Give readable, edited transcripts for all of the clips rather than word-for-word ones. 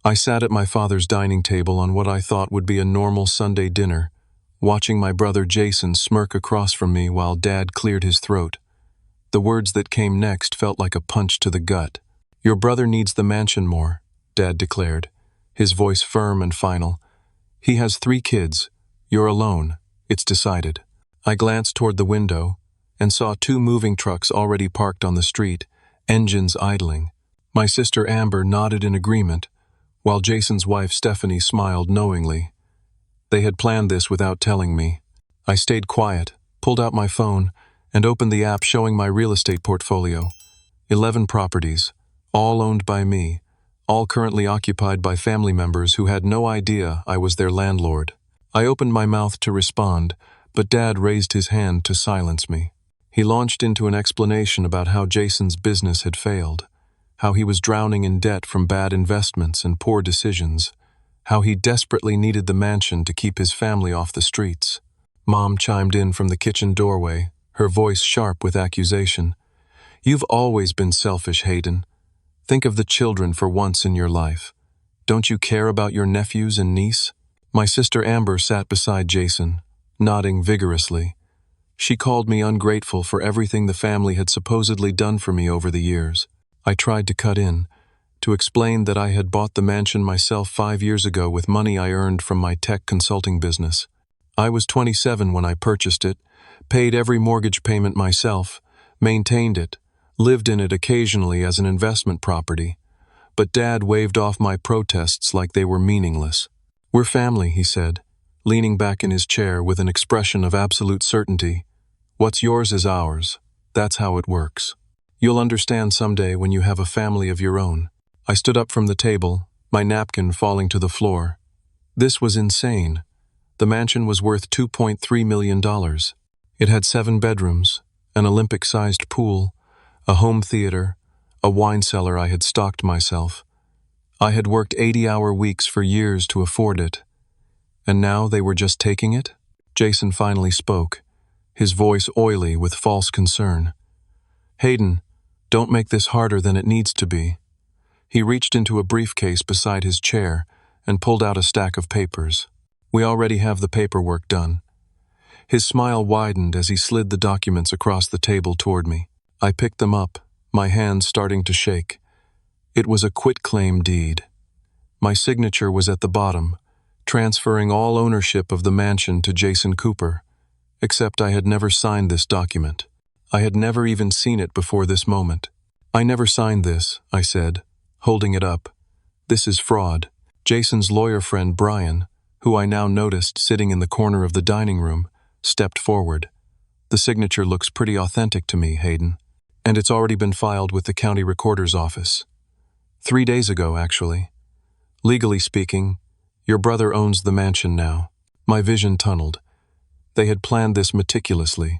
I sat at my father's dining table on what I thought would be a normal Sunday dinner, watching my brother Jason smirk across from me while Dad cleared his throat. The words that came next felt like a punch to the gut. "Your brother needs the mansion more," Dad declared, his voice firm and final. "He has 3 kids. You're alone. It's decided." I glanced toward the window and saw 2 moving trucks already parked on the street, engines idling. My sister Amber nodded in agreement, while Jason's wife Stephanie smiled knowingly. They had planned this without telling me. I stayed quiet, pulled out my phone, and opened the app showing my real estate portfolio. 11 properties, all owned by me, all currently occupied by family members who had no idea I was their landlord. I opened my mouth to respond, but Dad raised his hand to silence me. He launched into an explanation about how Jason's business had failed, how he was drowning in debt from bad investments and poor decisions, how he desperately needed the mansion to keep his family off the streets. Mom chimed in from the kitchen doorway, her voice sharp with accusation. "You've always been selfish, Hayden. Think of the children for once in your life. Don't you care about your nephews and niece?" My sister Amber sat beside Jason, nodding vigorously. She called me ungrateful for everything the family had supposedly done for me over the years. I tried to cut in, to explain that I had bought the mansion myself 5 years ago with money I earned from my tech consulting business. I was 27 when I purchased it, paid every mortgage payment myself, maintained it, lived in it occasionally as an investment property. But Dad waved off my protests like they were meaningless. "We're family," he said, leaning back in his chair with an expression of absolute certainty. "What's yours is ours. That's how it works. You'll understand someday when you have a family of your own." I stood up from the table, my napkin falling to the floor. This was insane. The mansion was worth $2.3 million. It had 7 bedrooms, an Olympic-sized pool, a home theater, a wine cellar I had stocked myself. I had worked 80-hour weeks for years to afford it. And now they were just taking it? Jason finally spoke, his voice oily with false concern. "Hayden, don't make this harder than it needs to be." He reached into a briefcase beside his chair and pulled out a stack of papers. "We already have the paperwork done." His smile widened as he slid the documents across the table toward me. I picked them up, my hands starting to shake. It was a quitclaim deed. My signature was at the bottom, transferring all ownership of the mansion to Jason Cooper. Except I had never signed this document. I had never even seen it before this moment. "I never signed this," I said, holding it up. "This is fraud." Jason's lawyer friend Brian, who I now noticed sitting in the corner of the dining room, stepped forward. "The signature looks pretty authentic to me, Hayden. And it's already been filed with the county recorder's office. 3 days ago, actually. Legally speaking, your brother owns the mansion now." My vision tunneled. They had planned this meticulously.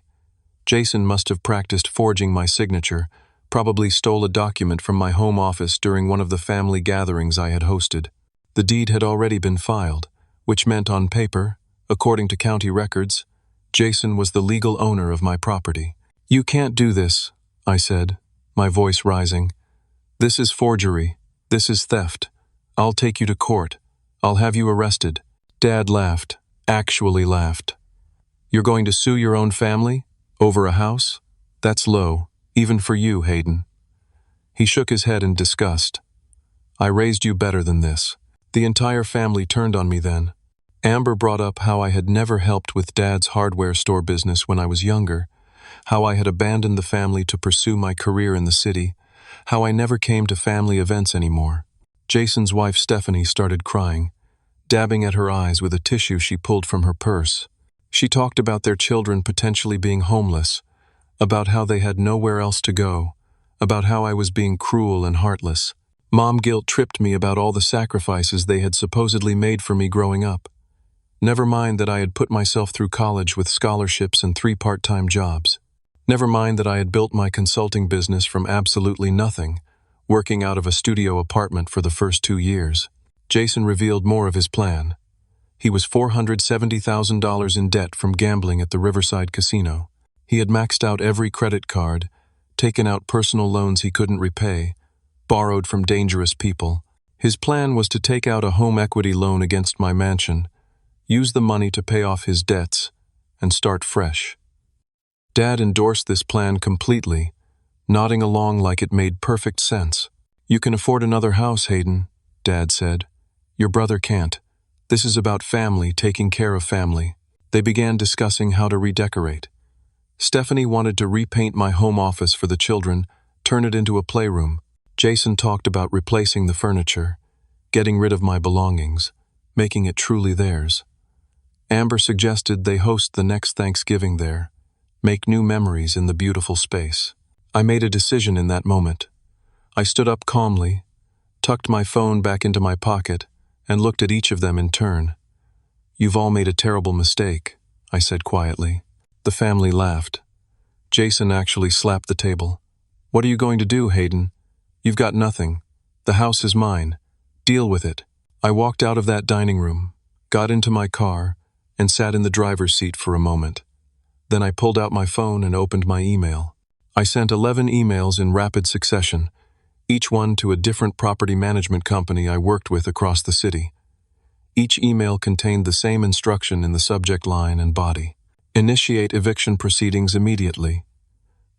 Jason must have practiced forging my signature, probably stole a document from my home office during one of the family gatherings I had hosted. The deed had already been filed, which meant on paper, according to county records, Jason was the legal owner of my property. "You can't do this," I said, my voice rising. "This is forgery. This is theft. I'll take you to court. I'll have you arrested." Dad laughed, actually laughed. "You're going to sue your own family? Over a house? That's low, even for you, Hayden." He shook his head in disgust. "I raised you better than this." The entire family turned on me then. Amber brought up how I had never helped with Dad's hardware store business when I was younger, how I had abandoned the family to pursue my career in the city, how I never came to family events anymore. Jason's wife Stephanie started crying, dabbing at her eyes with a tissue she pulled from her purse. She talked about their children potentially being homeless, about how they had nowhere else to go, about how I was being cruel and heartless. Mom guilt tripped me about all the sacrifices they had supposedly made for me growing up. Never mind that I had put myself through college with scholarships and 3 part-time jobs. Never mind that I had built my consulting business from absolutely nothing, working out of a studio apartment for the first 2 years. Jason revealed more of his plan. He was $470,000 in debt from gambling at the Riverside Casino. He had maxed out every credit card, taken out personal loans he couldn't repay, borrowed from dangerous people. His plan was to take out a home equity loan against my mansion, use the money to pay off his debts, and start fresh. Dad endorsed this plan completely, nodding along like it made perfect sense. "You can afford another house, Hayden," Dad said. "Your brother can't. This is about family taking care of family." They began discussing how to redecorate. Stephanie wanted to repaint my home office for the children, turn it into a playroom. Jason talked about replacing the furniture, getting rid of my belongings, making it truly theirs. Amber suggested they host the next Thanksgiving there, make new memories in the beautiful space. I made a decision in that moment. I stood up calmly, tucked my phone back into my pocket, and looked at each of them in turn. "You've all made a terrible mistake," I said quietly. The family laughed. Jason actually slapped the table. "What are you going to do, Hayden? You've got nothing. The house is mine. Deal with it." I walked out of that dining room, got into my car, and sat in the driver's seat for a moment. Then I pulled out my phone and opened my email. I sent 11 emails in rapid succession, each one to a different property management company I worked with across the city. Each email contained the same instruction in the subject line and body. Initiate eviction proceedings immediately.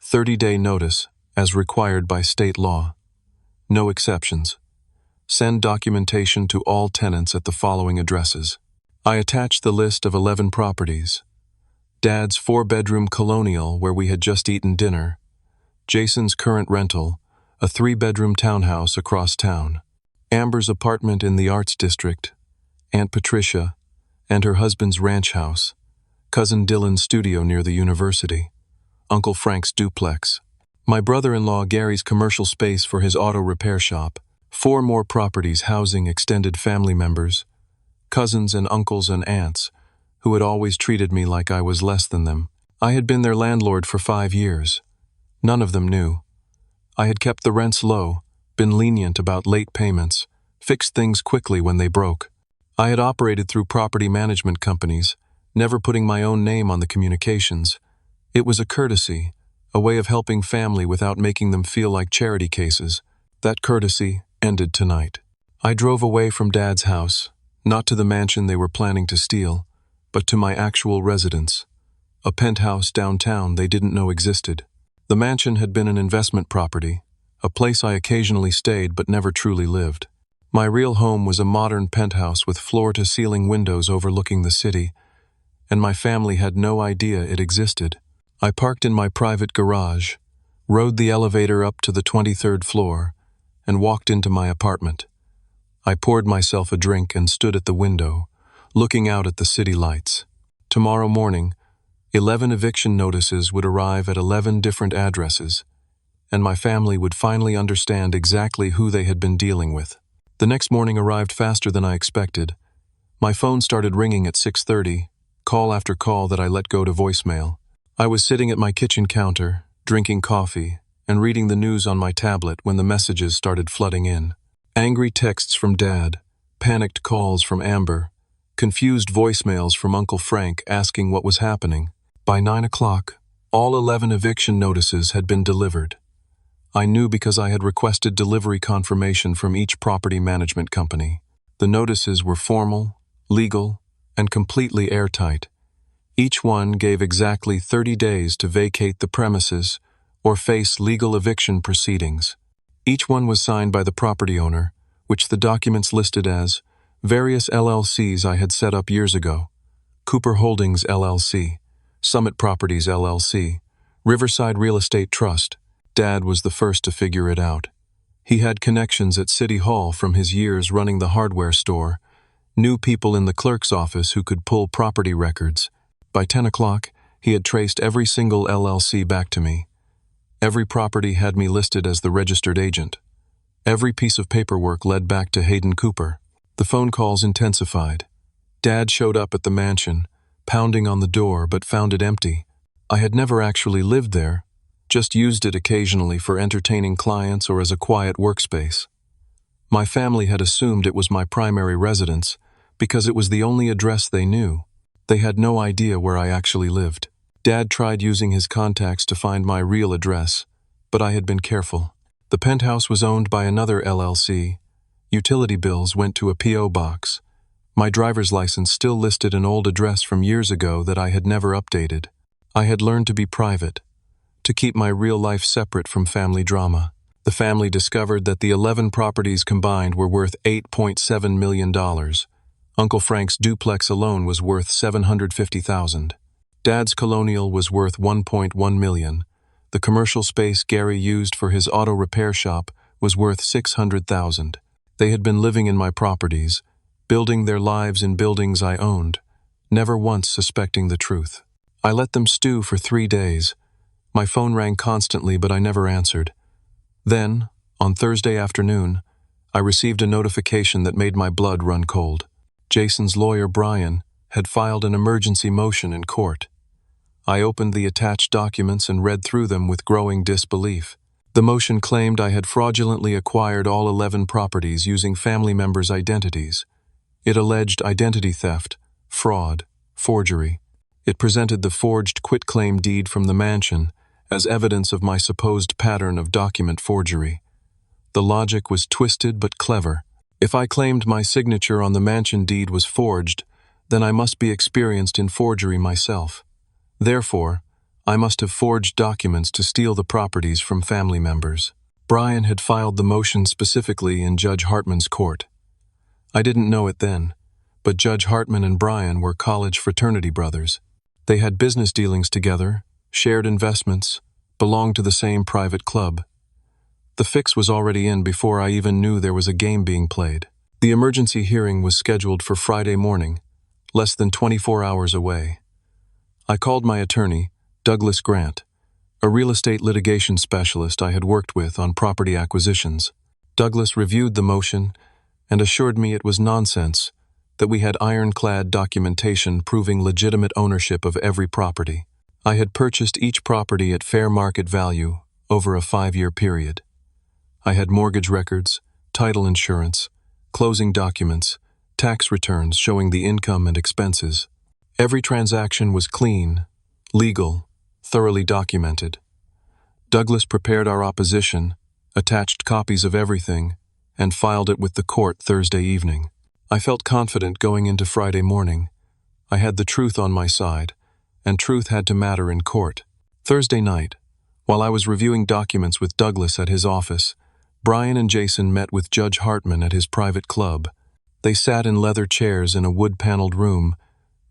30-day notice, as required by state law. No exceptions. Send documentation to all tenants at the following addresses. I attached the list of 11 properties. Dad's 4-bedroom colonial where we had just eaten dinner. Jason's current rental, a 3-bedroom townhouse across town. Amber's apartment in the Arts District. Aunt Patricia, and her husband's ranch house. Cousin Dylan's studio near the university. Uncle Frank's duplex. My brother-in-law Gary's commercial space for his auto repair shop. 4 more properties housing extended family members, cousins and uncles and aunts, who had always treated me like I was less than them. I had been their landlord for 5 years. None of them knew. I had kept the rents low, been lenient about late payments, fixed things quickly when they broke. I had operated through property management companies, never putting my own name on the communications. It was a courtesy, a way of helping family without making them feel like charity cases. That courtesy ended tonight. I drove away from Dad's house, not to the mansion they were planning to steal, but to my actual residence, a penthouse downtown they didn't know existed. The mansion had been an investment property, a place I occasionally stayed but never truly lived. My real home was a modern penthouse with floor-to-ceiling windows overlooking the city, and my family had no idea it existed. I parked in my private garage, rode the elevator up to the 23rd floor, and walked into my apartment. I poured myself a drink and stood at the window, looking out at the city lights. Tomorrow morning, 11 eviction notices would arrive at 11 different addresses, and my family would finally understand exactly who they had been dealing with. The next morning arrived faster than I expected. My phone started ringing at 6:30, call after call that I let go to voicemail. I was sitting at my kitchen counter, drinking coffee, and reading the news on my tablet when the messages started flooding in. Angry texts from Dad, panicked calls from Amber, confused voicemails from Uncle Frank asking what was happening. By 9 o'clock, all 11 eviction notices had been delivered. I knew because I had requested delivery confirmation from each property management company. The notices were formal, legal, and completely airtight. Each one gave exactly 30 days to vacate the premises or face legal eviction proceedings. Each one was signed by the property owner, which the documents listed as various LLCs I had set up years ago: Cooper Holdings LLC, Summit Properties LLC, Riverside Real Estate Trust. Dad was the first to figure it out. He had connections at City Hall from his years running the hardware store, knew people in the clerk's office who could pull property records. By 10 o'clock, he had traced every single LLC back to me. Every property had me listed as the registered agent. Every piece of paperwork led back to Hayden Cooper. The phone calls intensified. Dad showed up at the mansion, pounding on the door but found it empty. I had never actually lived there, just used it occasionally for entertaining clients or as a quiet workspace. My family had assumed it was my primary residence because it was the only address they knew. They had no idea where I actually lived. Dad tried using his contacts to find my real address, but I had been careful. The penthouse was owned by another LLC, Utility bills went to a P.O. box. My driver's license still listed an old address from years ago that I had never updated. I had learned to be private, to keep my real life separate from family drama. The family discovered that the 11 properties combined were worth $8.7 million. Uncle Frank's duplex alone was worth $750,000. Dad's colonial was worth $1.1 million. The commercial space Gary used for his auto repair shop was worth $600,000. They had been living in my properties, building their lives in buildings I owned, never once suspecting the truth. I let them stew for 3 days. My phone rang constantly, but I never answered. Then, on Thursday afternoon, I received a notification that made my blood run cold. Jason's lawyer, Brian, had filed an emergency motion in court. I opened the attached documents and read through them with growing disbelief. The motion claimed I had fraudulently acquired all 11 properties using family members' identities. It alleged identity theft, fraud, forgery. It presented the forged quitclaim deed from the mansion as evidence of my supposed pattern of document forgery. The logic was twisted but clever. If I claimed my signature on the mansion deed was forged, then I must be experienced in forgery myself. Therefore, I must have forged documents to steal the properties from family members. Brian had filed the motion specifically in Judge Hartman's court. I didn't know it then, but Judge Hartman and Brian were college fraternity brothers. They had business dealings together, shared investments, belonged to the same private club. The fix was already in before I even knew there was a game being played. The emergency hearing was scheduled for Friday morning, less than 24 hours away. I called my attorney, Douglas Grant, a real estate litigation specialist I had worked with on property acquisitions. Douglas reviewed the motion and assured me it was nonsense, that we had ironclad documentation proving legitimate ownership of every property. I had purchased each property at fair market value over a 5-year period. I had mortgage records, title insurance, closing documents, tax returns showing the income and expenses. Every transaction was clean, legal, thoroughly documented. Douglas prepared our opposition, attached copies of everything, and filed it with the court Thursday evening. I felt confident going into Friday morning. I had the truth on my side, and truth had to matter in court. Thursday night, while I was reviewing documents with Douglas at his office, Brian and Jason met with Judge Hartman at his private club. They sat in leather chairs in a wood-paneled room,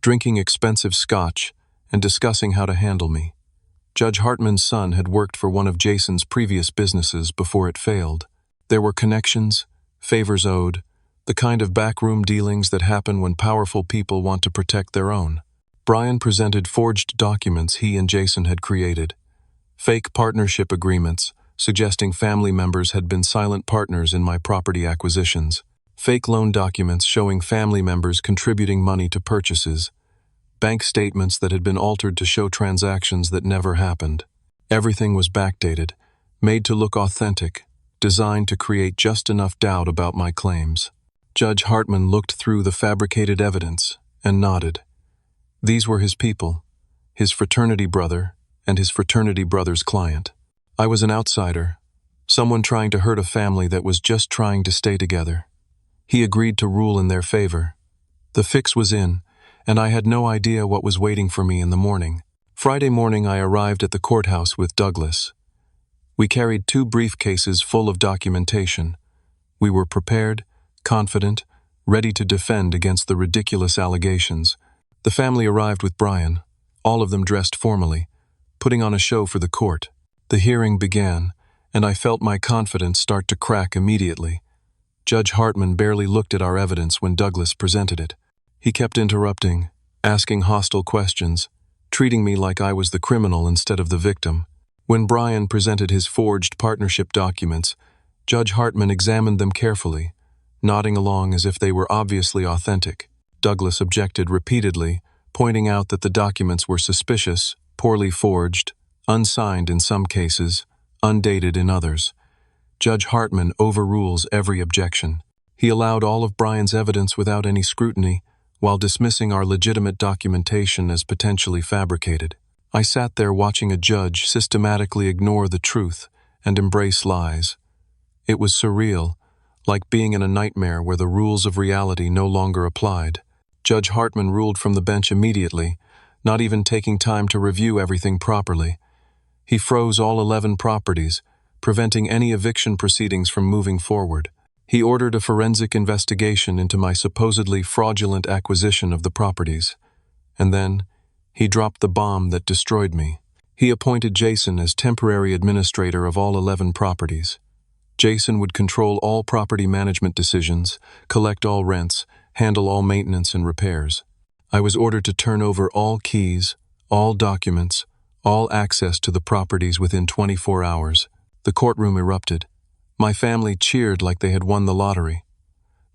drinking expensive scotch and discussing how to handle me. Judge Hartman's son had worked for one of Jason's previous businesses before it failed. There were connections, favors owed, the kind of backroom dealings that happen when powerful people want to protect their own. Brian presented forged documents he and Jason had created, fake partnership agreements suggesting family members had been silent partners in my property acquisitions, fake loan documents showing family members contributing money to purchases, bank statements that had been altered to show transactions that never happened. Everything was backdated, made to look authentic, designed to create just enough doubt about my claims. Judge Hartman looked through the fabricated evidence and nodded. These were his people, his fraternity brother and his fraternity brother's client. I was an outsider, someone trying to hurt a family that was just trying to stay together. He agreed to rule in their favor. The fix was in, and I had no idea what was waiting for me in the morning. Friday morning I arrived at the courthouse with Douglas. We carried 2 briefcases full of documentation. We were prepared, confident, ready to defend against the ridiculous allegations. The family arrived with Brian, all of them dressed formally, putting on a show for the court. The hearing began, and I felt my confidence start to crack immediately. Judge Hartman barely looked at our evidence when Douglas presented it. He kept interrupting, asking hostile questions, treating me like I was the criminal instead of the victim. When Brian presented his forged partnership documents, Judge Hartman examined them carefully, nodding along as if they were obviously authentic. Douglas objected repeatedly, pointing out that the documents were suspicious, poorly forged, unsigned in some cases, undated in others. Judge Hartman overrules every objection. He allowed all of Brian's evidence without any scrutiny, while dismissing our legitimate documentation as potentially fabricated. I sat there watching a judge systematically ignore the truth and embrace lies. It was surreal, like being in a nightmare where the rules of reality no longer applied. Judge Hartman ruled from the bench immediately, not even taking time to review everything properly. He froze all 11 properties, preventing any eviction proceedings from moving forward. He ordered a forensic investigation into my supposedly fraudulent acquisition of the properties. And then, he dropped the bomb that destroyed me. He appointed Jason as temporary administrator of all 11 properties. Jason would control all property management decisions, collect all rents, handle all maintenance and repairs. I was ordered to turn over all keys, all documents, all access to the properties within 24 hours. The courtroom erupted. My family cheered like they had won the lottery.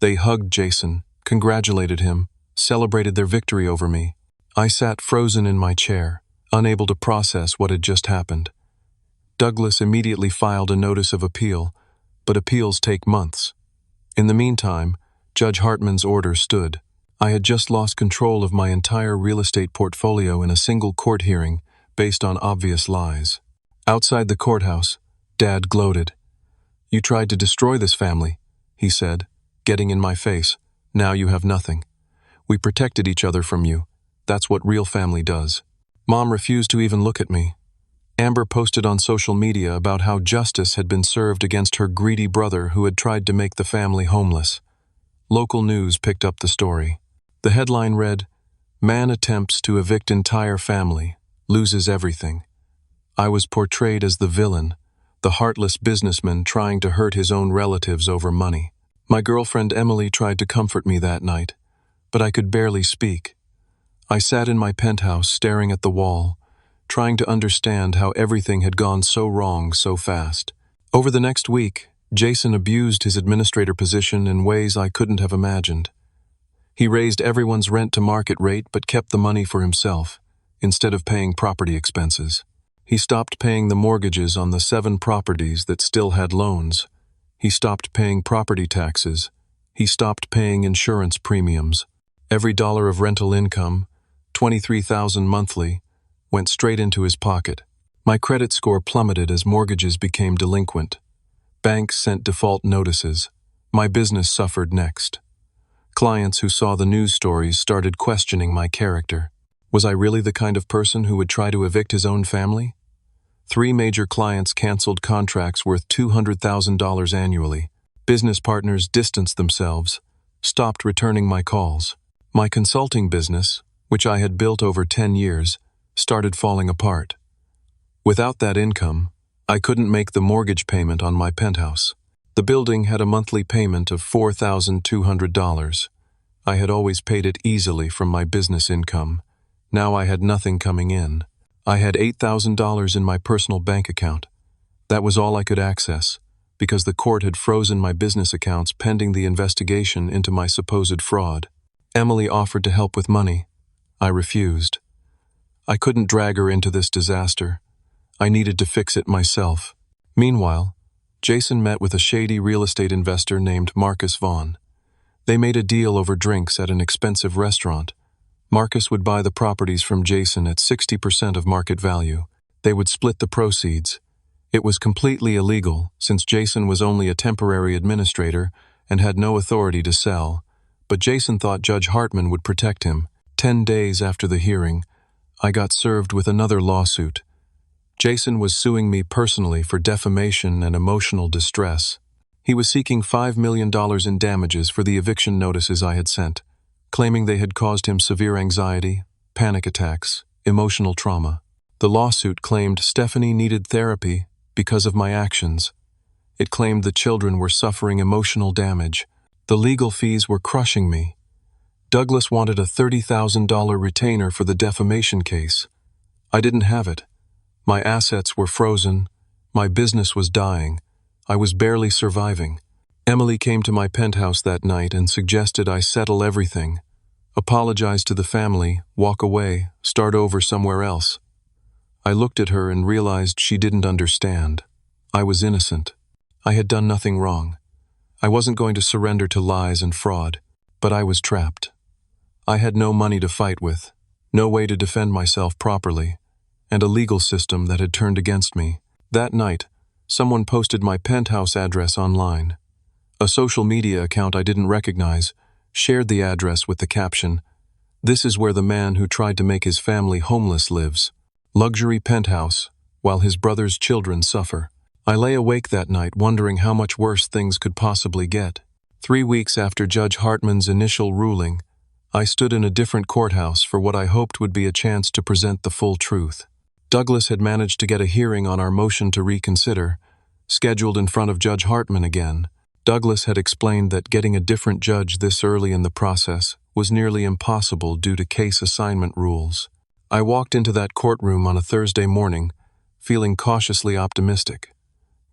They hugged Jason, congratulated him, celebrated their victory over me. I sat frozen in my chair, unable to process what had just happened. Douglas immediately filed a notice of appeal, but appeals take months. In the meantime, Judge Hartman's order stood. I had just lost control of my entire real estate portfolio in a single court hearing based on obvious lies. Outside the courthouse, Dad gloated. "You tried to destroy this family," he said, getting in my face. "Now you have nothing. We protected each other from you. That's what real family does." Mom refused to even look at me. Amber posted on social media about how justice had been served against her greedy brother who had tried to make the family homeless. Local news picked up the story. The headline read, "Man attempts to evict entire family, loses everything." I was portrayed as the villain, the heartless businessman trying to hurt his own relatives over money. My girlfriend Emily tried to comfort me that night, but I could barely speak. I sat in my penthouse staring at the wall, trying to understand how everything had gone so wrong so fast. Over the next week, Jason abused his administrator position in ways I couldn't have imagined. He raised everyone's rent to market rate but kept the money for himself, instead of paying property expenses. He stopped paying the mortgages on the 7 properties that still had loans. He stopped paying property taxes. He stopped paying insurance premiums. Every dollar of rental income, $23,000 monthly, went straight into his pocket. My credit score plummeted as mortgages became delinquent. Banks sent default notices. My business suffered next. Clients who saw the news stories started questioning my character. Was I really the kind of person who would try to evict his own family? 3 major clients canceled contracts worth $200,000 annually. Business partners distanced themselves, stopped returning my calls. My consulting business, which I had built over 10 years, started falling apart. Without that income, I couldn't make the mortgage payment on my penthouse. The building had a monthly payment of $4,200. I had always paid it easily from my business income. Now I had nothing coming in. I had $8,000 in my personal bank account. That was all I could access, because the court had frozen my business accounts pending the investigation into my supposed fraud. Emily offered to help with money. I refused. I couldn't drag her into this disaster. I needed to fix it myself. Meanwhile, Jason met with a shady real estate investor named Marcus Vaughn. They made a deal over drinks at an expensive restaurant. Marcus would buy the properties from Jason at 60% of market value. They would split the proceeds. It was completely illegal, since Jason was only a temporary administrator and had no authority to sell, but Jason thought Judge Hartman would protect him. 10 days after the hearing, I got served with another lawsuit. Jason was suing me personally for defamation and emotional distress. He was seeking $5 million in damages for the eviction notices I had sent, claiming they had caused him severe anxiety, panic attacks, emotional trauma. The lawsuit claimed Stephanie needed therapy because of my actions. It claimed the children were suffering emotional damage. The legal fees were crushing me. Douglas wanted a $30,000 retainer for the defamation case. I didn't have it. My assets were frozen. My business was dying. I was barely surviving. Emily came to my penthouse that night and suggested I settle everything, apologize to the family, walk away, start over somewhere else. I looked at her and realized she didn't understand. I was innocent. I had done nothing wrong. I wasn't going to surrender to lies and fraud, but I was trapped. I had no money to fight with, no way to defend myself properly, and a legal system that had turned against me. That night, someone posted my penthouse address online. A social media account I didn't recognize shared the address with the caption, "This is where the man who tried to make his family homeless lives. Luxury penthouse, while his brother's children suffer." I lay awake that night wondering how much worse things could possibly get. 3 weeks after Judge Hartman's initial ruling, I stood in a different courthouse for what I hoped would be a chance to present the full truth. Douglas had managed to get a hearing on our motion to reconsider, scheduled in front of Judge Hartman again. Douglas had explained that getting a different judge this early in the process was nearly impossible due to case assignment rules. I walked into that courtroom on a Thursday morning, feeling cautiously optimistic.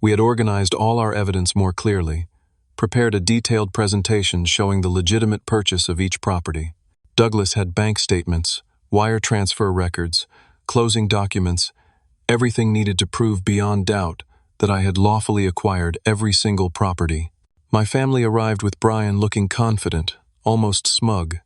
We had organized all our evidence more clearly, prepared a detailed presentation showing the legitimate purchase of each property. Douglas had bank statements, wire transfer records, closing documents, everything needed to prove beyond doubt that I had lawfully acquired every single property. My family arrived with Brian looking confident, almost smug.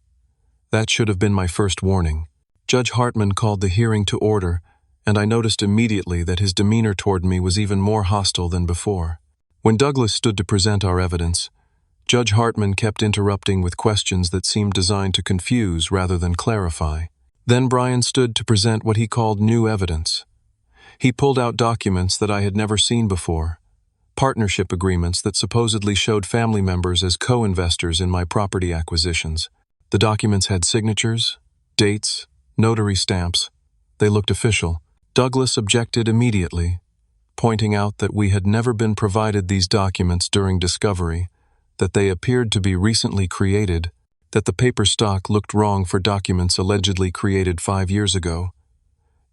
That should have been my first warning. Judge Hartman called the hearing to order, and I noticed immediately that his demeanor toward me was even more hostile than before. When Douglas stood to present our evidence, Judge Hartman kept interrupting with questions that seemed designed to confuse rather than clarify. Then Brian stood to present what he called new evidence. He pulled out documents that I had never seen before, partnership agreements that supposedly showed family members as co-investors in my property acquisitions. The documents had signatures, dates, notary stamps. They looked official. Douglas objected immediately, pointing out that we had never been provided these documents during discovery, that they appeared to be recently created, that the paper stock looked wrong for documents allegedly created 5 years ago.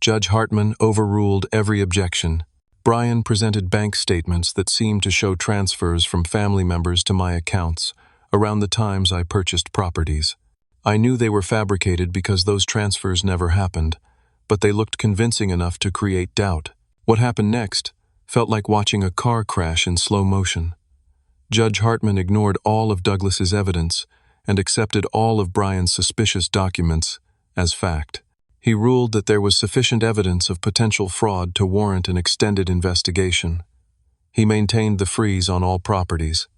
Judge Hartman overruled every objection. Brian presented bank statements that seemed to show transfers from family members to my accounts around the times I purchased properties. I knew they were fabricated because those transfers never happened, but they looked convincing enough to create doubt. What happened next felt like watching a car crash in slow motion. Judge Hartman ignored all of Douglas's evidence and accepted all of Brian's suspicious documents as fact. He ruled that there was sufficient evidence of potential fraud to warrant an extended investigation. He maintained the freeze on all properties.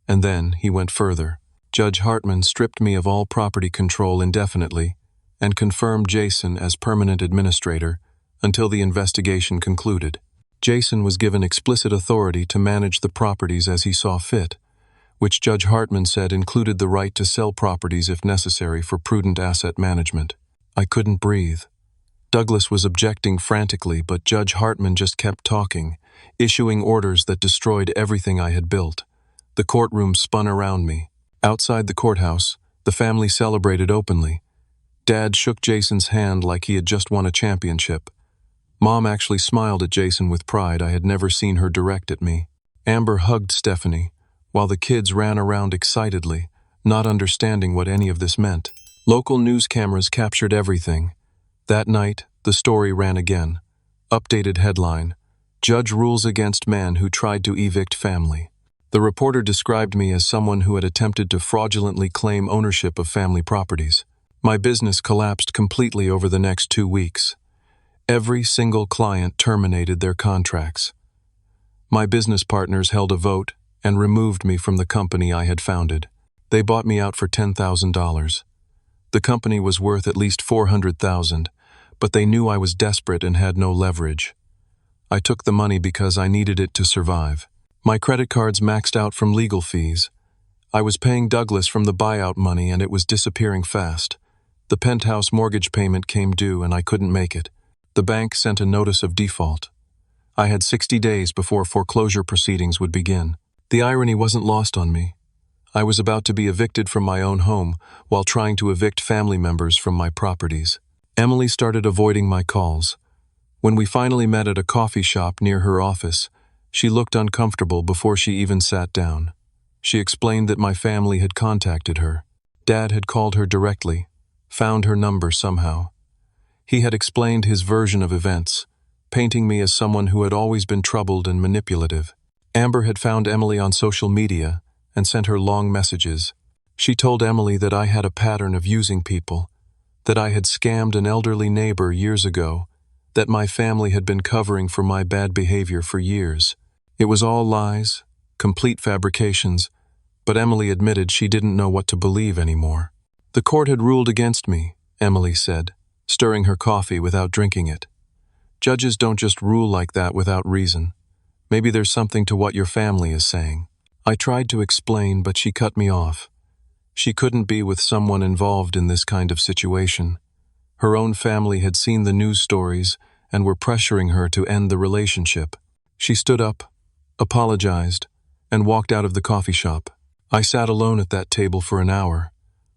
And then he went further. Judge Hartman stripped me of all property control indefinitely and confirmed Jason as permanent administrator until the investigation concluded. Jason was given explicit authority to manage the properties as he saw fit, which Judge Hartman said included the right to sell properties if necessary for prudent asset management. I couldn't breathe. Douglas was objecting frantically, but Judge Hartman just kept talking, issuing orders that destroyed everything I had built. The courtroom spun around me. Outside the courthouse, the family celebrated openly. Dad shook Jason's hand like he had just won a championship. Mom actually smiled at Jason with pride I had never seen her direct at me. Amber hugged Stephanie, while the kids ran around excitedly, not understanding what any of this meant. Local news cameras captured everything. That night, the story ran again. Updated headline: Judge rules against man who tried to evict family. The reporter described me as someone who had attempted to fraudulently claim ownership of family properties. My business collapsed completely over the next 2 weeks. Every single client terminated their contracts. My business partners held a vote and removed me from the company I had founded. They bought me out for $10,000. The company was worth at least $400,000, but they knew I was desperate and had no leverage. I took the money because I needed it to survive. My credit cards maxed out from legal fees. I was paying Douglas from the buyout money and it was disappearing fast. The penthouse mortgage payment came due and I couldn't make it. The bank sent a notice of default. I had 60 days before foreclosure proceedings would begin. The irony wasn't lost on me. I was about to be evicted from my own home while trying to evict family members from my properties. Emily started avoiding my calls. When we finally met at a coffee shop near her office, she looked uncomfortable before she even sat down. She explained that my family had contacted her. Dad had called her directly, found her number somehow. He had explained his version of events, painting me as someone who had always been troubled and manipulative. Amber had found Emily on social media and sent her long messages. She told Emily that I had a pattern of using people, that I had scammed an elderly neighbor years ago, that my family had been covering for my bad behavior for years. It was all lies, complete fabrications, but Emily admitted she didn't know what to believe anymore. "The court had ruled against me," Emily said, stirring her coffee without drinking it. "Judges don't just rule like that without reason. Maybe there's something to what your family is saying." I tried to explain, but she cut me off. She couldn't be with someone involved in this kind of situation. Her own family had seen the news stories and were pressuring her to end the relationship. She stood up, apologized, and walked out of the coffee shop. I sat alone at that table for an hour,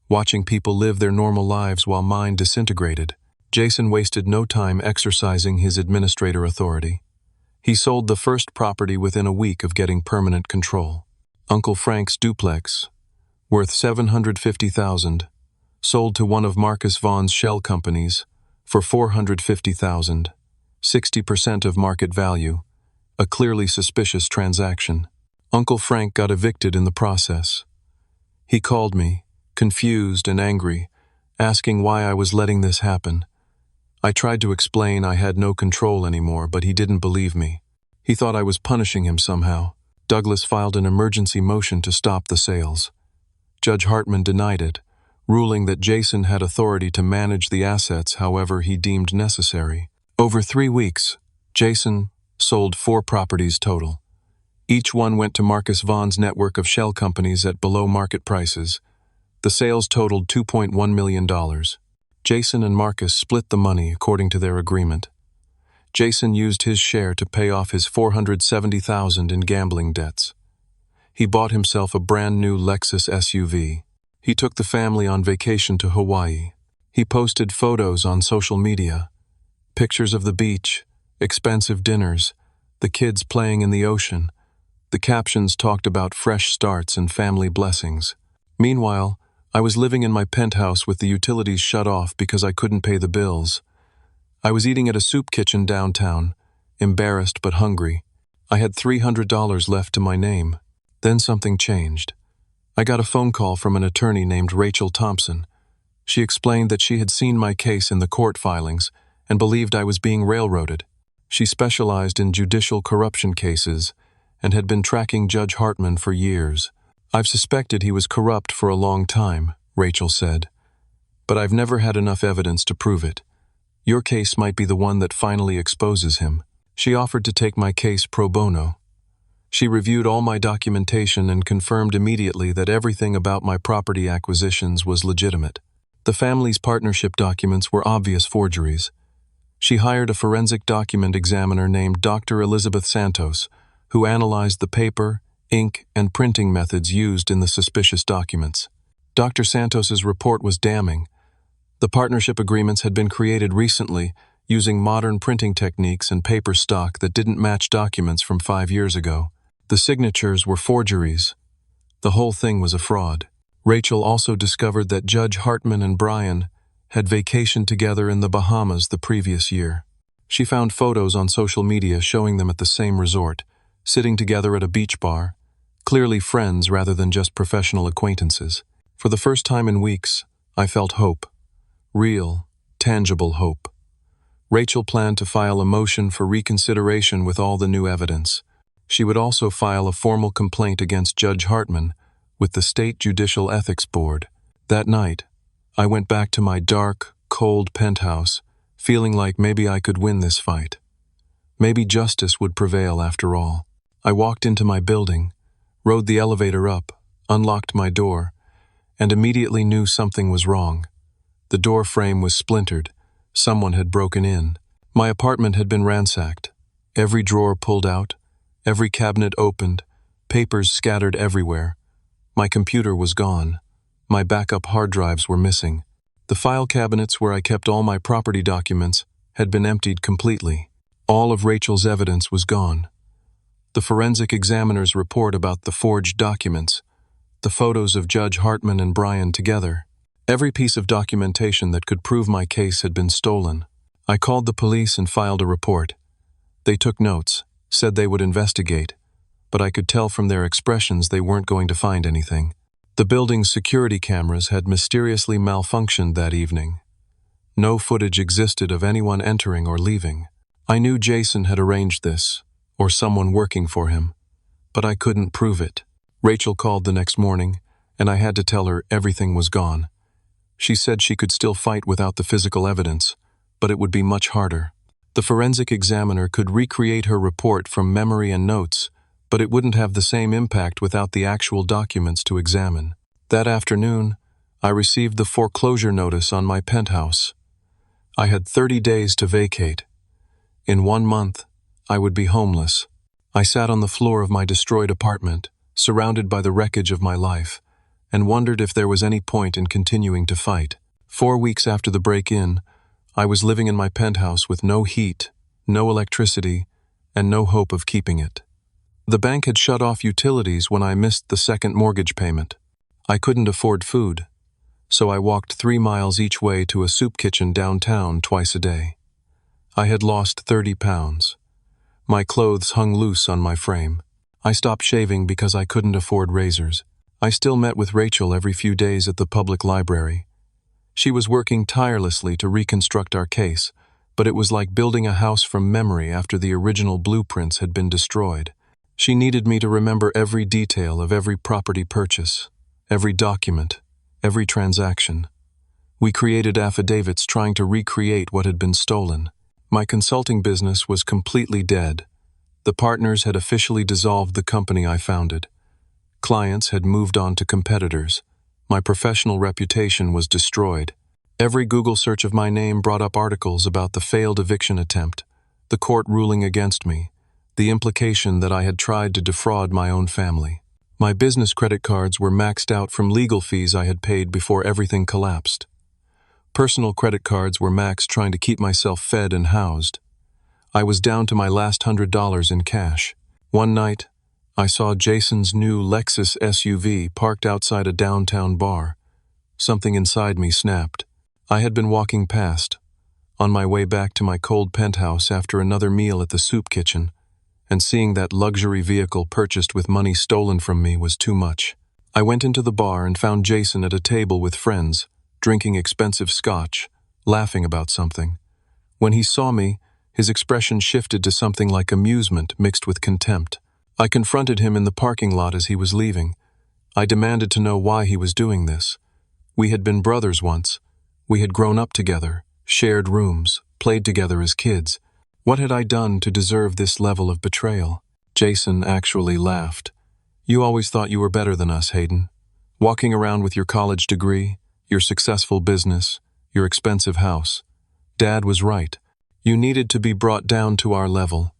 watching people live their normal lives while mine disintegrated. Jason wasted no time exercising his administrator authority. He sold the first property within a week of getting permanent control. Uncle Frank's duplex, worth $750,000, sold to one of Marcus Vaughn's shell companies for $450,000, 60% of market value, a clearly suspicious transaction. Uncle Frank got evicted in the process. He called me, confused and angry, asking why I was letting this happen. I tried to explain I had no control anymore, but he didn't believe me. He thought I was punishing him somehow. Douglas filed an emergency motion to stop the sales. Judge Hartman denied it, ruling that Jason had authority to manage the assets however he deemed necessary. Over 3 weeks, Jason sold 4 properties total. Each one went to Marcus Vaughn's network of shell companies at below-market prices. The sales totaled $2.1 million. Jason and Marcus split the money according to their agreement. Jason used his share to pay off his $470,000 in gambling debts. He bought himself a brand-new Lexus SUV. He took the family on vacation to Hawaii. He posted photos on social media, pictures of the beach, expensive dinners, the kids playing in the ocean. The captions talked about fresh starts and family blessings. Meanwhile, I was living in my penthouse with the utilities shut off because I couldn't pay the bills. I was eating at a soup kitchen downtown, embarrassed but hungry. I had $300 left to my name. Then something changed. I got a phone call from an attorney named Rachel Thompson. She explained that she had seen my case in the court filings and believed I was being railroaded. She specialized in judicial corruption cases and had been tracking Judge Hartman for years. "I've suspected he was corrupt for a long time," Rachel said, "but I've never had enough evidence to prove it. Your case might be the one that finally exposes him." She offered to take my case pro bono. She reviewed all my documentation and confirmed immediately that everything about my property acquisitions was legitimate. The family's partnership documents were obvious forgeries. She hired a forensic document examiner named Dr. Elizabeth Santos, who analyzed the paper, ink, and printing methods used in the suspicious documents. Dr. Santos's report was damning. The partnership agreements had been created recently using modern printing techniques and paper stock that didn't match documents from 5 years ago. The signatures were forgeries. The whole thing was a fraud. Rachel also discovered that Judge Hartman and Brian had vacationed together in the Bahamas the previous year. She found photos on social media showing them at the same resort, sitting together at a beach bar, clearly friends rather than just professional acquaintances. For the first time in weeks, I felt hope. Real, tangible hope. Rachel planned to file a motion for reconsideration with all the new evidence. She would also file a formal complaint against Judge Hartman with the State Judicial Ethics Board. That night, I went back to my dark, cold penthouse, feeling like maybe I could win this fight. Maybe justice would prevail after all. I walked into my building, rode the elevator up, unlocked my door, and immediately knew something was wrong. The door frame was splintered. Someone had broken in. My apartment had been ransacked. Every drawer pulled out, every cabinet opened, papers scattered everywhere. My computer was gone. My backup hard drives were missing. The file cabinets where I kept all my property documents had been emptied completely. All of Rachel's evidence was gone. The forensic examiner's report about the forged documents, the photos of Judge Hartman and Brian together. Every piece of documentation that could prove my case had been stolen. I called the police and filed a report. They took notes, said they would investigate, but I could tell from their expressions they weren't going to find anything. The building's security cameras had mysteriously malfunctioned that evening. No footage existed of anyone entering or leaving. I knew Jason had arranged this, or someone working for him, but I couldn't prove it. Rachel called the next morning, and I had to tell her everything was gone. She said she could still fight without the physical evidence, but it would be much harder. The forensic examiner could recreate her report from memory and notes, but it wouldn't have the same impact without the actual documents to examine. That afternoon, I received the foreclosure notice on my penthouse. I had 30 days to vacate. In 1 month, I would be homeless. I sat on the floor of my destroyed apartment, surrounded by the wreckage of my life, and wondered if there was any point in continuing to fight. 4 weeks after the break-in, I was living in my penthouse with no heat, no electricity, and no hope of keeping it. The bank had shut off utilities when I missed the second mortgage payment. I couldn't afford food, so I walked 3 miles each way to a soup kitchen downtown twice a day. I had lost 30 pounds. My clothes hung loose on my frame. I stopped shaving because I couldn't afford razors. I still met with Rachel every few days at the public library. She was working tirelessly to reconstruct our case, but it was like building a house from memory after the original blueprints had been destroyed. She needed me to remember every detail of every property purchase, every document, every transaction. We created affidavits trying to recreate what had been stolen. My consulting business was completely dead. The partners had officially dissolved the company I founded. Clients had moved on to competitors. My professional reputation was destroyed. Every Google search of my name brought up articles about the failed eviction attempt, the court ruling against me, the implication that I had tried to defraud my own family. My business credit cards were maxed out from legal fees I had paid before everything collapsed. Personal credit cards were maxed trying to keep myself fed and housed. I was down to my last $100 in cash. One night, I saw Jason's new Lexus SUV parked outside a downtown bar. Something inside me snapped. I had been walking past, on my way back to my cold penthouse after another meal at the soup kitchen, and seeing that luxury vehicle purchased with money stolen from me was too much. I went into the bar and found Jason at a table with friends, drinking expensive scotch, laughing about something. When he saw me, his expression shifted to something like amusement mixed with contempt. I confronted him in the parking lot as he was leaving. I demanded to know why he was doing this. We had been brothers once. We had grown up together, shared rooms, played together as kids. What had I done to deserve this level of betrayal? Jason actually laughed. You always thought you were better than us, Hayden. Walking around with your college degree, your successful business, your expensive house. Dad was right. You needed to be brought down to our level.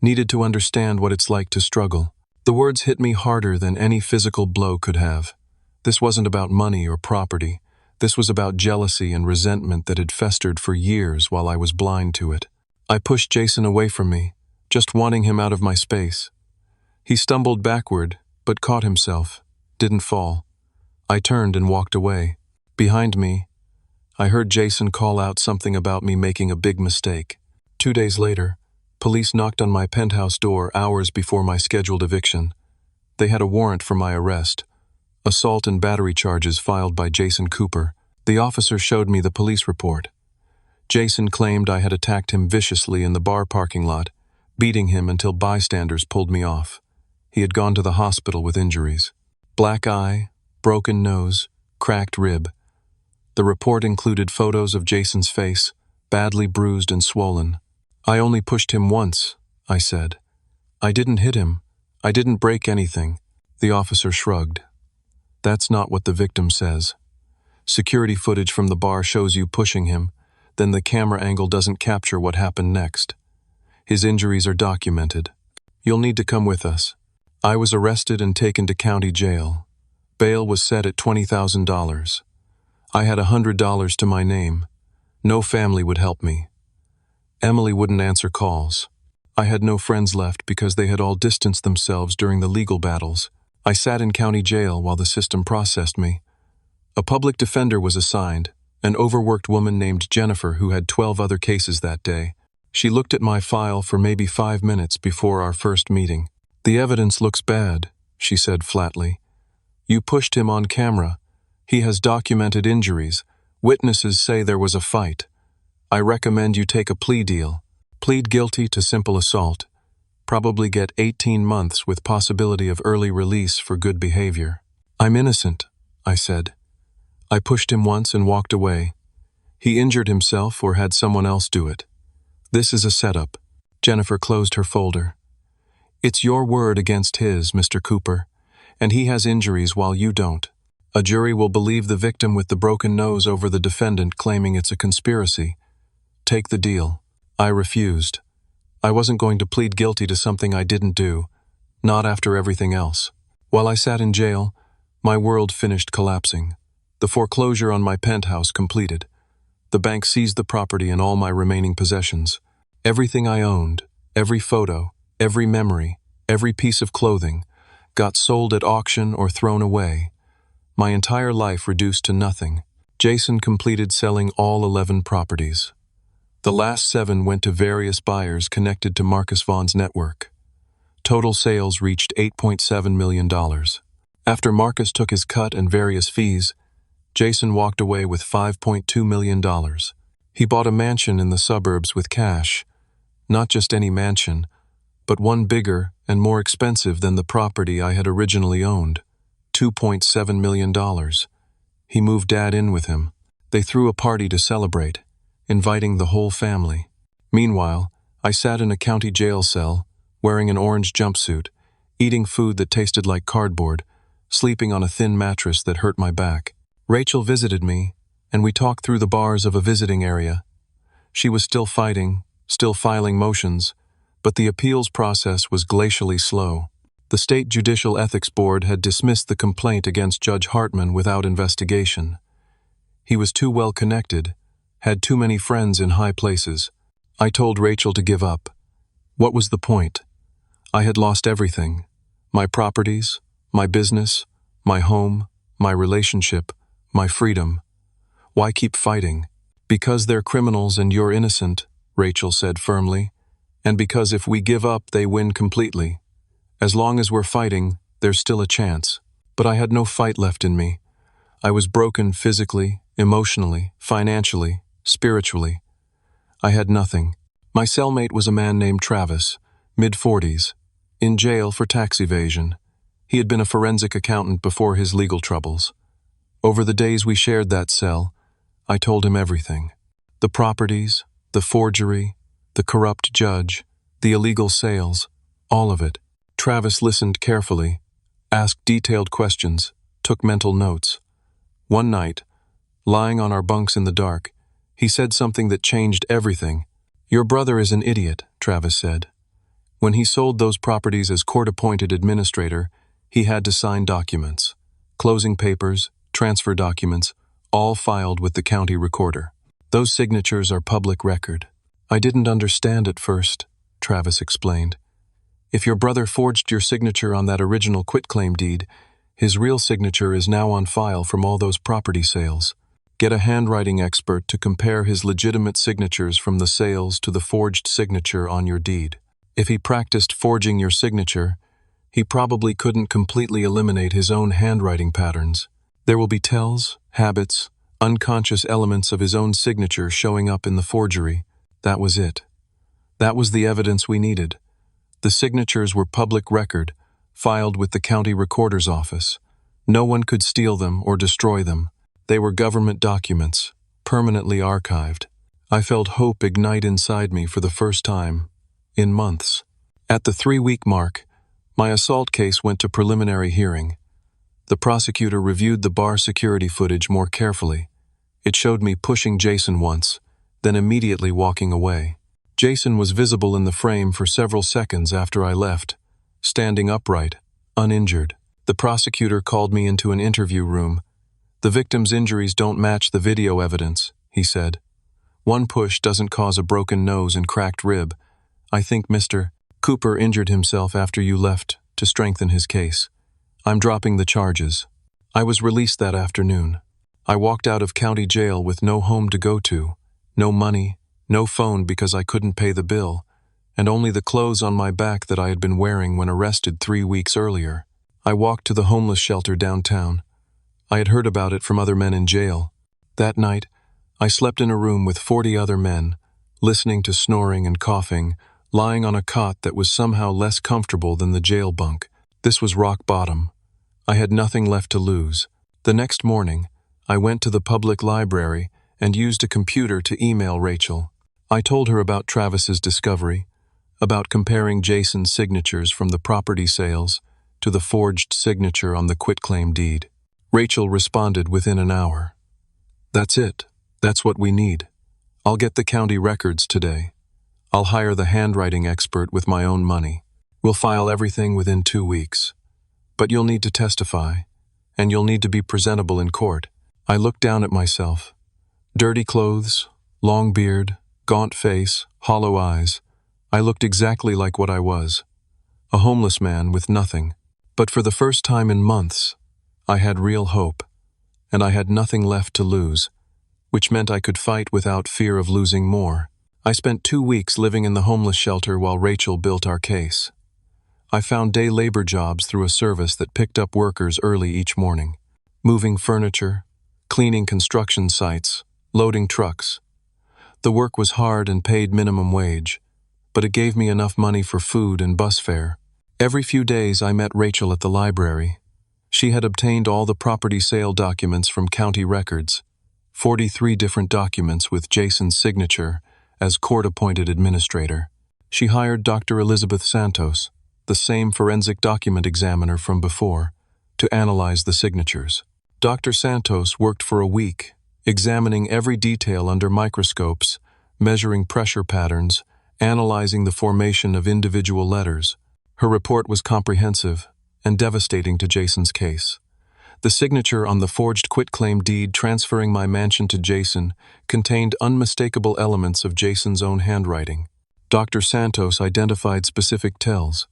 Needed to understand what it's like to struggle. The words hit me harder than any physical blow could have. This wasn't about money or property. This was about jealousy and resentment that had festered for years while I was blind to it. I pushed Jason away from me, just wanting him out of my space. He stumbled backward, but caught himself, didn't fall. I turned and walked away. Behind me, I heard Jason call out something about me making a big mistake. 2 days later, police knocked on my penthouse door hours before my scheduled eviction. They had a warrant for my arrest, assault and battery charges filed by Jason Cooper. The officer showed me the police report. Jason claimed I had attacked him viciously in the bar parking lot, beating him until bystanders pulled me off. He had gone to the hospital with injuries. Black eye, broken nose, cracked rib. The report included photos of Jason's face, badly bruised and swollen. I only pushed him once, I said. I didn't hit him. I didn't break anything. The officer shrugged. That's not what the victim says. Security footage from the bar shows you pushing him, then the camera angle doesn't capture what happened next. His injuries are documented. You'll need to come with us. I was arrested and taken to county jail. Bail was set at $20,000. I had $100 to my name. No family would help me. Emily wouldn't answer calls. I had no friends left because they had all distanced themselves during the legal battles. I sat in county jail while the system processed me. A public defender was assigned, an overworked woman named Jennifer who had 12 other cases that day. She looked at my file for maybe 5 minutes before our first meeting. The evidence looks bad, she said flatly. You pushed him on camera. He has documented injuries. Witnesses say there was a fight. I recommend you take a plea deal. Plead guilty to simple assault. probably get 18 months with possibility of early release for good behavior. "I'm innocent," I said. "I pushed him once and walked away. He injured himself or had someone else do it. This is a setup." Jennifer closed her folder. "It's your word against his, Mr. Cooper, and he has injuries while you don't. A jury will believe the victim with the broken nose over the defendant claiming it's a conspiracy. Take the deal." I refused. I wasn't going to plead guilty to something I didn't do, not after everything else. While I sat in jail, my world finished collapsing. The foreclosure on my penthouse completed. The bank seized the property and all my remaining possessions. Everything I owned, every photo, every memory, every piece of clothing, got sold at auction or thrown away. My entire life reduced to nothing. Jason completed selling all 11 properties. The last 7 went to various buyers connected to Marcus Vaughn's network. Total sales reached $8.7 million. After Marcus took his cut and various fees, Jason walked away with $5.2 million. He bought a mansion in the suburbs with cash. Not just any mansion, but one bigger and more expensive than the property I had originally owned. $2.7 million. He moved Dad in with him. They threw a party to celebrate, inviting the whole family. Meanwhile, I sat in a county jail cell, wearing an orange jumpsuit, eating food that tasted like cardboard, sleeping on a thin mattress that hurt my back. Rachel visited me, and we talked through the bars of a visiting area. She was still fighting, still filing motions, but the appeals process was glacially slow. The State Judicial Ethics Board had dismissed the complaint against Judge Hartman without investigation. He was too well connected, had too many friends in high places. I told Rachel to give up. What was the point? I had lost everything. My properties, my business, my home, my relationship, my freedom. Why keep fighting? "Because they're criminals and you're innocent," Rachel said firmly. "And because if we give up, they win completely. As long as we're fighting, there's still a chance." But I had no fight left in me. I was broken physically, emotionally, financially, spiritually. I had nothing. My cellmate was a man named Travis, mid-40s, in jail for tax evasion. He had been a forensic accountant before his legal troubles. Over the days we shared that cell, I told him everything. The properties, the forgery, the corrupt judge, the illegal sales, all of it. Travis listened carefully, asked detailed questions, took mental notes. One night, lying on our bunks in the dark, he said something that changed everything. "Your brother is an idiot," Travis said. "When he sold those properties as court-appointed administrator, he had to sign documents. Closing papers, transfer documents, all filed with the county recorder. Those signatures are public record." "I didn't understand at first," Travis explained. "If your brother forged your signature on that original quitclaim deed, his real signature is now on file from all those property sales. Get a handwriting expert to compare his legitimate signatures from the sales to the forged signature on your deed. If he practiced forging your signature, he probably couldn't completely eliminate his own handwriting patterns. There will be tells, habits, unconscious elements of his own signature showing up in the forgery. That was it. That was the evidence we needed. The signatures were public record, filed with the county recorder's office. No one could steal them or destroy them. They were government documents, permanently archived. I felt hope ignite inside me for the first time in months. At the 3-week mark, my assault case went to preliminary hearing. The prosecutor reviewed the bar security footage more carefully. It showed me pushing Jason once, then immediately walking away. Jason was visible in the frame for several seconds after I left, standing upright, uninjured. The prosecutor called me into an interview room. "The victim's injuries don't match the video evidence," he said. "One push doesn't cause a broken nose and cracked rib. I think Mr. Cooper injured himself after you left to strengthen his case. I'm dropping the charges." I was released that afternoon. I walked out of county jail with no home to go to, no money, no phone because I couldn't pay the bill, and only the clothes on my back that I had been wearing when arrested 3 weeks earlier. I walked to the homeless shelter downtown. I had heard about it from other men in jail. That night, I slept in a room with 40 other men, listening to snoring and coughing, lying on a cot that was somehow less comfortable than the jail bunk. This was rock bottom. I had nothing left to lose. The next morning, I went to the public library and used a computer to email Rachel. I told her about Travis's discovery, about comparing Jason's signatures from the property sales to the forged signature on the quitclaim deed. Rachel responded within an hour. "That's it. That's what we need. I'll get the county records today. I'll hire the handwriting expert with my own money. We'll file everything within 2 weeks. But you'll need to testify, and you'll need to be presentable in court." I looked down at myself. Dirty clothes, long beard, gaunt face, hollow eyes. I looked exactly like what I was. A homeless man with nothing. But for the first time in months, I had real hope, and I had nothing left to lose, which meant I could fight without fear of losing more. I spent 2 weeks living in the homeless shelter while Rachel built our case. I found day labor jobs through a service that picked up workers early each morning, moving furniture, cleaning construction sites, loading trucks. The work was hard and paid minimum wage, but it gave me enough money for food and bus fare. Every few days I met Rachel at the library. She had obtained all the property sale documents from county records, 43 different documents with Jason's signature as court-appointed administrator. She hired Dr. Elizabeth Santos, the same forensic document examiner from before, to analyze the signatures. Dr. Santos worked for a week, examining every detail under microscopes, measuring pressure patterns, analyzing the formation of individual letters. Her report was comprehensive and devastating to Jason's case. The signature on the forged quitclaim deed transferring my mansion to Jason contained unmistakable elements of Jason's own handwriting. Dr. Santos identified specific tells.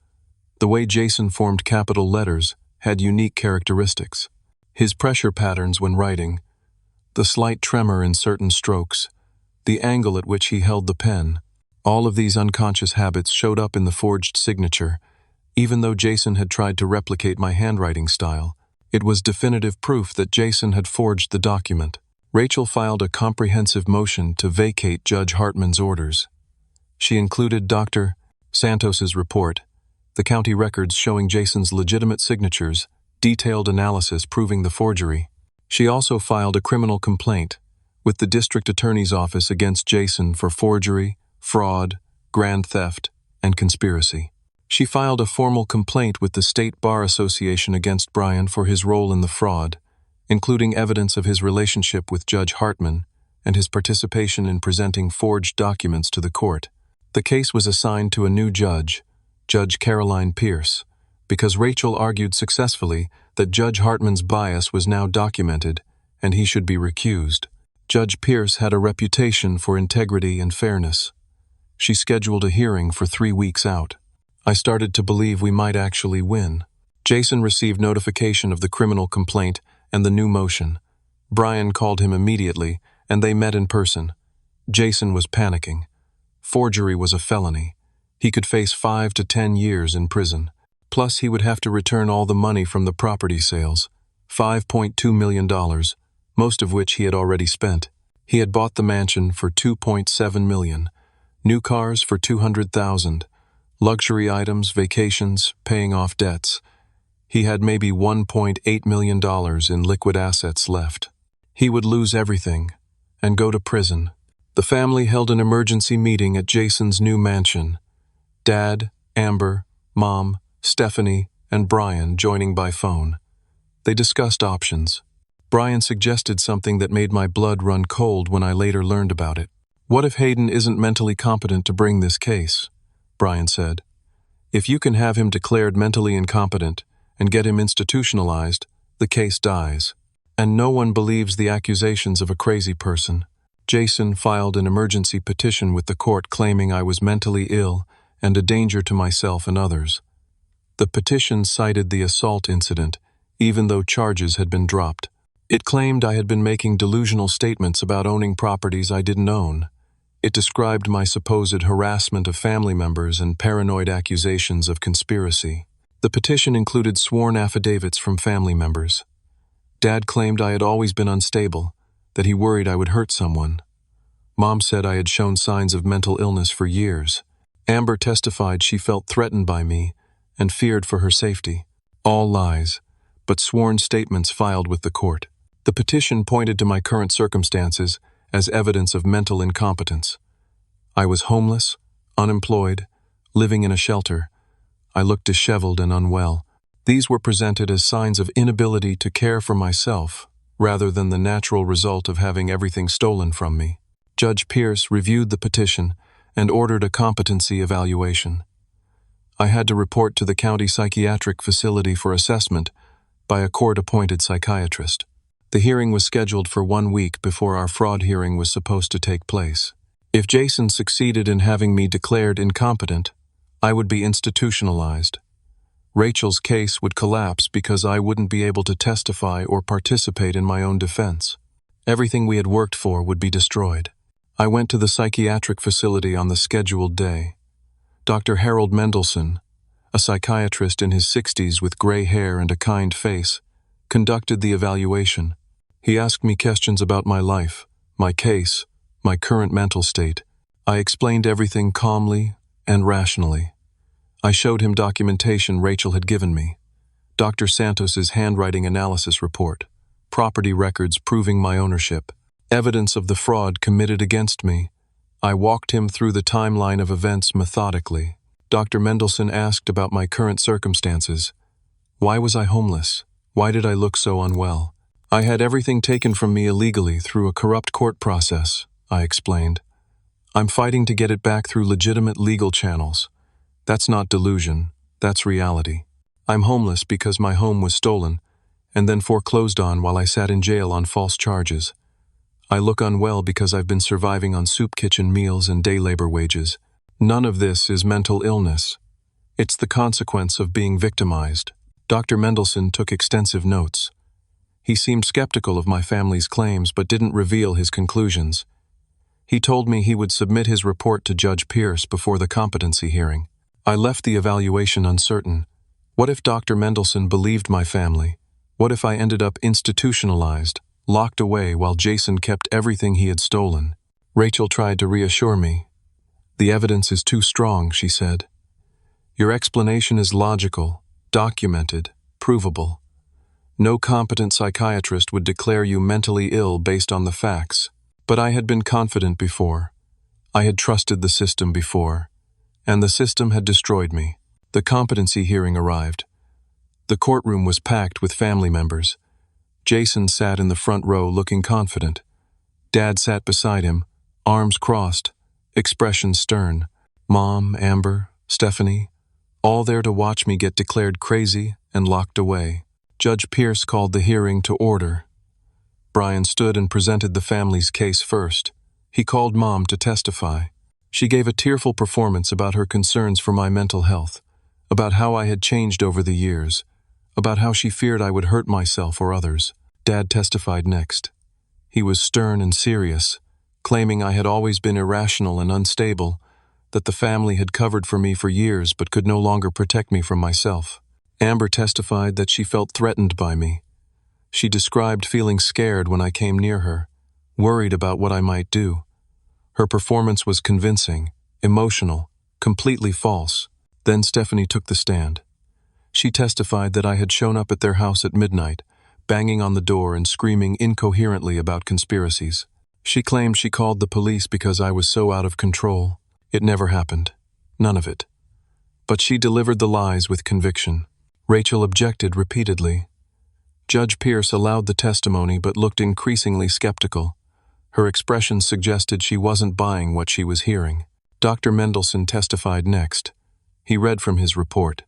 The way Jason formed capital letters had unique characteristics. His pressure patterns when writing, the slight tremor in certain strokes, the angle at which he held the pen, all of these unconscious habits showed up in the forged signature. Even though Jason had tried to replicate my handwriting style, it was definitive proof that Jason had forged the document. Rachel filed a comprehensive motion to vacate Judge Hartman's orders. She included Dr. Santos's report, the county records showing Jason's legitimate signatures, detailed analysis proving the forgery. She also filed a criminal complaint with the district attorney's office against Jason for forgery, fraud, grand theft, and conspiracy. She filed a formal complaint with the State Bar Association against Brian for his role in the fraud, including evidence of his relationship with Judge Hartman and his participation in presenting forged documents to the court. The case was assigned to a new judge, Judge Caroline Pierce, because Rachel argued successfully that Judge Hartman's bias was now documented and he should be recused. Judge Pierce had a reputation for integrity and fairness. She scheduled a hearing for 3 weeks out. I started to believe we might actually win. Jason received notification of the criminal complaint and the new motion. Brian called him immediately, and they met in person. Jason was panicking. Forgery was a felony. He could face 5 to 10 years in prison. Plus, he would have to return all the money from the property sales, $5.2 million, most of which he had already spent. He had bought the mansion for $2.7 million, new cars for $200,000, luxury items, vacations, paying off debts. He had maybe $1.8 million in liquid assets left. He would lose everything and go to prison. The family held an emergency meeting at Jason's new mansion. Dad, Amber, Mom, Stephanie, and Brian joining by phone. They discussed options. Brian suggested something that made my blood run cold when I later learned about it. "What if Hayden isn't mentally competent to bring this case?" Brian said. "If you can have him declared mentally incompetent and get him institutionalized, the case dies. And no one believes the accusations of a crazy person." Jason filed an emergency petition with the court claiming I was mentally ill and a danger to myself and others. The petition cited the assault incident, even though charges had been dropped. It claimed I had been making delusional statements about owning properties I didn't own. It described my supposed harassment of family members and paranoid accusations of conspiracy. The petition included sworn affidavits from family members. Dad claimed I had always been unstable, that he worried I would hurt someone. Mom said I had shown signs of mental illness for years. Amber testified she felt threatened by me and feared for her safety. All lies, but sworn statements filed with the court. The petition pointed to my current circumstances as evidence of mental incompetence. I was homeless, unemployed, living in a shelter. I looked disheveled and unwell. These were presented as signs of inability to care for myself, rather than the natural result of having everything stolen from me. Judge Pierce reviewed the petition and ordered a competency evaluation. I had to report to the county psychiatric facility for assessment by a court-appointed psychiatrist. The hearing was scheduled for 1 week before our fraud hearing was supposed to take place. If Jason succeeded in having me declared incompetent, I would be institutionalized. Rachel's case would collapse because I wouldn't be able to testify or participate in my own defense. Everything we had worked for would be destroyed. I went to the psychiatric facility on the scheduled day. Dr. Harold Mendelson, a psychiatrist in his 60s with gray hair and a kind face, conducted the evaluation. He asked me questions about my life, my case, my current mental state. I explained everything calmly and rationally. I showed him documentation Rachel had given me, Dr. Santos's handwriting analysis report, property records proving my ownership, evidence of the fraud committed against me. I walked him through the timeline of events methodically. Dr. Mendelson asked about my current circumstances. Why was I homeless? Why did I look so unwell? I had everything taken from me illegally through a corrupt court process, I explained. I'm fighting to get it back through legitimate legal channels. That's not delusion, that's reality. I'm homeless because my home was stolen and then foreclosed on while I sat in jail on false charges. I look unwell because I've been surviving on soup kitchen meals and day labor wages. None of this is mental illness. It's the consequence of being victimized. Dr. Mendelson took extensive notes. He seemed skeptical of my family's claims but didn't reveal his conclusions. He told me he would submit his report to Judge Pierce before the competency hearing. I left the evaluation uncertain. What if Dr. Mendelson believed my family? What if I ended up institutionalized, locked away while Jason kept everything he had stolen? Rachel tried to reassure me. The evidence is too strong, she said. Your explanation is logical, documented, provable. No competent psychiatrist would declare you mentally ill based on the facts. But I had been confident before. I had trusted the system before. And the system had destroyed me. The competency hearing arrived. The courtroom was packed with family members. Jason sat in the front row looking confident. Dad sat beside him, arms crossed, expression stern. Mom, Amber, Stephanie, all there to watch me get declared crazy and locked away. Judge Pierce called the hearing to order. Brian stood and presented the family's case first. He called Mom to testify. She gave a tearful performance about her concerns for my mental health, about how I had changed over the years, about how she feared I would hurt myself or others. Dad testified next. He was stern and serious, claiming I had always been irrational and unstable, that the family had covered for me for years but could no longer protect me from myself. Amber testified that she felt threatened by me. She described feeling scared when I came near her, worried about what I might do. Her performance was convincing, emotional, completely false. Then Stephanie took the stand. She testified that I had shown up at their house at midnight, banging on the door and screaming incoherently about conspiracies. She claimed she called the police because I was so out of control. It never happened. None of it. But she delivered the lies with conviction. Rachel objected repeatedly. Judge Pierce allowed the testimony but looked increasingly skeptical. Her expression suggested she wasn't buying what she was hearing. Dr. Mendelson testified next. He read from his report.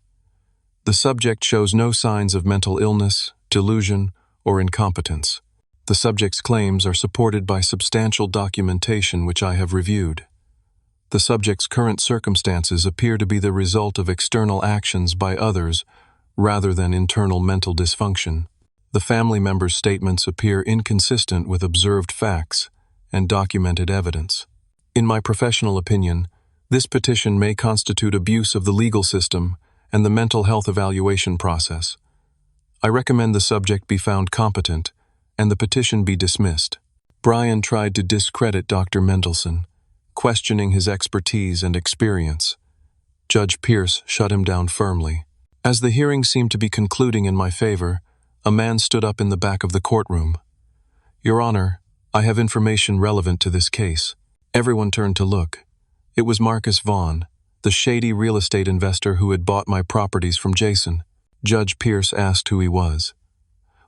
The subject shows no signs of mental illness, delusion, or incompetence. The subject's claims are supported by substantial documentation which I have reviewed. The subject's current circumstances appear to be the result of external actions by others rather than internal mental dysfunction. The family members' statements appear inconsistent with observed facts and documented evidence. In my professional opinion, this petition may constitute abuse of the legal system and the mental health evaluation process. I recommend the subject be found competent and the petition be dismissed. Brian tried to discredit Dr. Mendelson, questioning his expertise and experience. Judge Pierce shut him down firmly. As the hearing seemed to be concluding in my favor, a man stood up in the back of the courtroom. "Your Honor, I have information relevant to this case." Everyone turned to look. It was Marcus Vaughn, the shady real estate investor who had bought my properties from Jason. Judge Pierce asked who he was.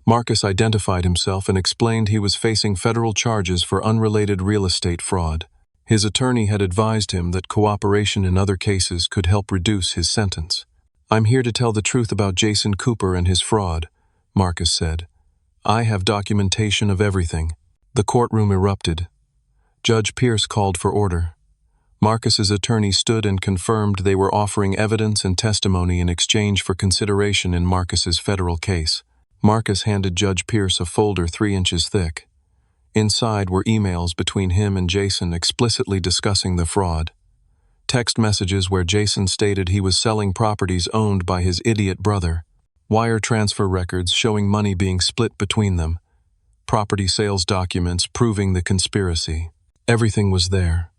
Marcus identified himself and explained he was facing federal charges for unrelated real estate fraud. His attorney had advised him that cooperation in other cases could help reduce his sentence. "I'm here to tell the truth about Jason Cooper and his fraud," Marcus said. "I have documentation of everything." The courtroom erupted. Judge Pierce called for order. Marcus's attorney stood and confirmed they were offering evidence and testimony in exchange for consideration in Marcus's federal case. Marcus handed Judge Pierce a folder 3 inches thick. Inside were emails between him and Jason explicitly discussing the fraud. Text messages where Jason stated he was selling properties owned by his idiot brother. Wire transfer records showing money being split between them. Property sales documents proving the conspiracy. Everything was there.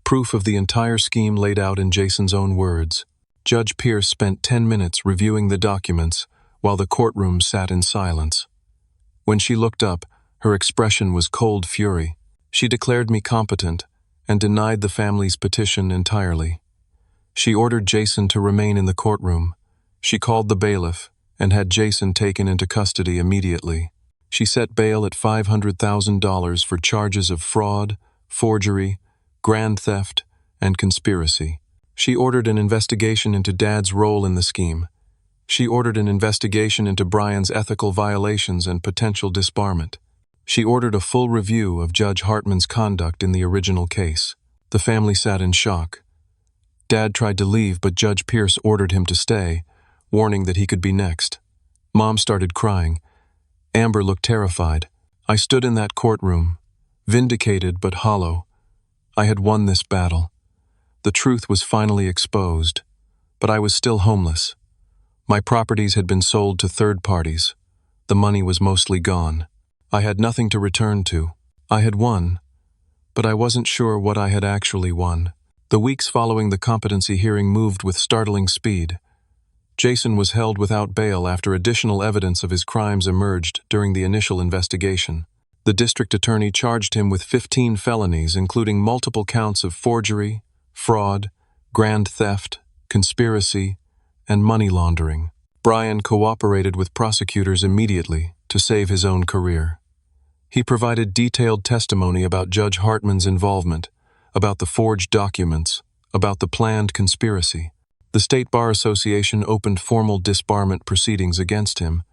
Proof of the entire scheme laid out in Jason's own words. Judge Pierce spent 10 minutes reviewing the documents while the courtroom sat in silence. When she looked up, her expression was cold fury. She declared me competent and denied the family's petition entirely. She ordered Jason to remain in the courtroom. She called the bailiff and had Jason taken into custody immediately. She set bail at $500,000 for charges of fraud, forgery, grand theft, and conspiracy. She ordered an investigation into Dad's role in the scheme. She ordered an investigation into Brian's ethical violations and potential disbarment. She ordered a full review of Judge Hartman's conduct in the original case. The family sat in shock. Dad tried to leave, but Judge Pierce ordered him to stay, warning that he could be next. Mom started crying. Amber looked terrified. I stood in that courtroom, vindicated but hollow. I had won this battle. The truth was finally exposed, but I was still homeless. My properties had been sold to third parties. The money was mostly gone. I had nothing to return to. I had won, but I wasn't sure what I had actually won. The weeks following the competency hearing moved with startling speed. Jason was held without bail after additional evidence of his crimes emerged during the initial investigation. The district attorney charged him with 15 felonies, including multiple counts of forgery, fraud, grand theft, conspiracy, and money laundering. Brian cooperated with prosecutors immediately to save his own career. He provided detailed testimony about Judge Hartman's involvement, about the forged documents, about the planned conspiracy. The State Bar Association opened formal disbarment proceedings against him,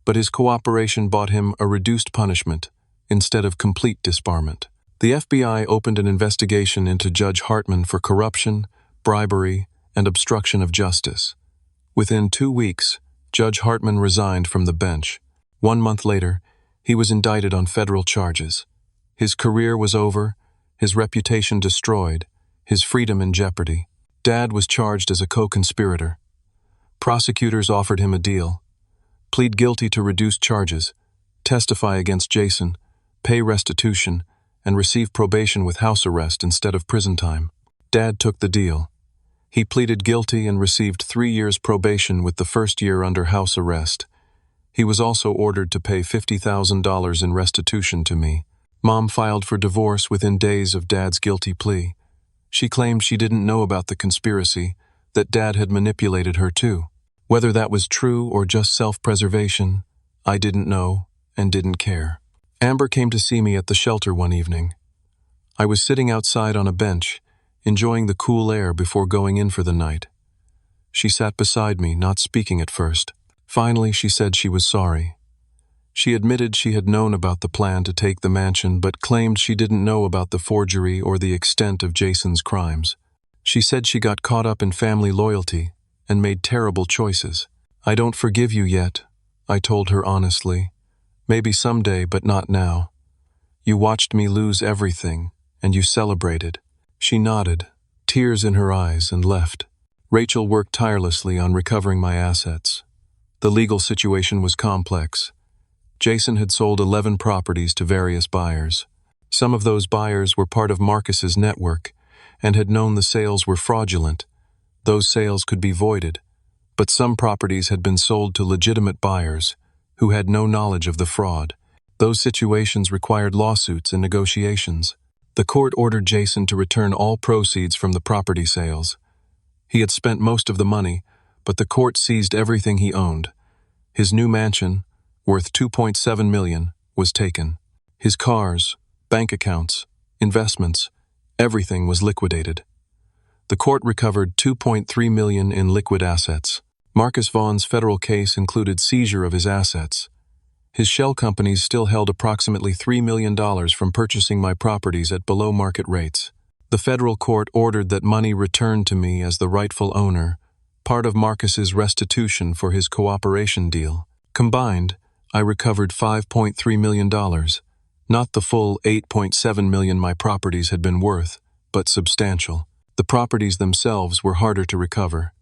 but his cooperation bought him a reduced punishment instead of complete disbarment. The FBI opened an investigation into Judge Hartman for corruption, bribery, and obstruction of justice. Within 2 weeks, Judge Hartman resigned from the bench. 1 month later, he was indicted on federal charges. His career was over, his reputation destroyed, his freedom in jeopardy. Dad was charged as a co-conspirator. Prosecutors offered him a deal: plead guilty to reduced charges, testify against Jason, pay restitution, and receive probation with house arrest instead of prison time. Dad took the deal. He pleaded guilty and received 3 years probation with the first year under house arrest. He was also ordered to pay $50,000 in restitution to me. Mom filed for divorce within days of Dad's guilty plea. She claimed she didn't know about the conspiracy, that Dad had manipulated her too. Whether that was true or just self-preservation, I didn't know and didn't care. Amber came to see me at the shelter one evening. I was sitting outside on a bench, enjoying the cool air before going in for the night. She sat beside me, not speaking at first. Finally, she said she was sorry. She admitted she had known about the plan to take the mansion, but claimed she didn't know about the forgery or the extent of Jason's crimes. She said she got caught up in family loyalty and made terrible choices. "I don't forgive you yet," I told her honestly. "Maybe someday, but not now. You watched me lose everything, and you celebrated." She nodded, tears in her eyes, and left. Rachel worked tirelessly on recovering my assets. The legal situation was complex. Jason had sold 11 properties to various buyers. Some of those buyers were part of Marcus's network and had known the sales were fraudulent, those sales could be voided, but some properties had been sold to legitimate buyers who had no knowledge of the fraud. Those situations required lawsuits and negotiations. The court ordered Jason to return all proceeds from the property sales. He had spent most of the money, but the court seized everything he owned. His new mansion, worth $2.7 million, was taken. His cars, bank accounts, investments, everything was liquidated. The court recovered $2.3 million in liquid assets. Marcus Vaughn's federal case included seizure of his assets. His shell companies still held approximately $3 million from purchasing my properties at below-market rates. The federal court ordered that money returned to me as the rightful owner, part of Marcus's restitution for his cooperation deal. Combined, I recovered $5.3 million, not the full $8.7 million my properties had been worth, but substantial. The properties themselves were harder to recover.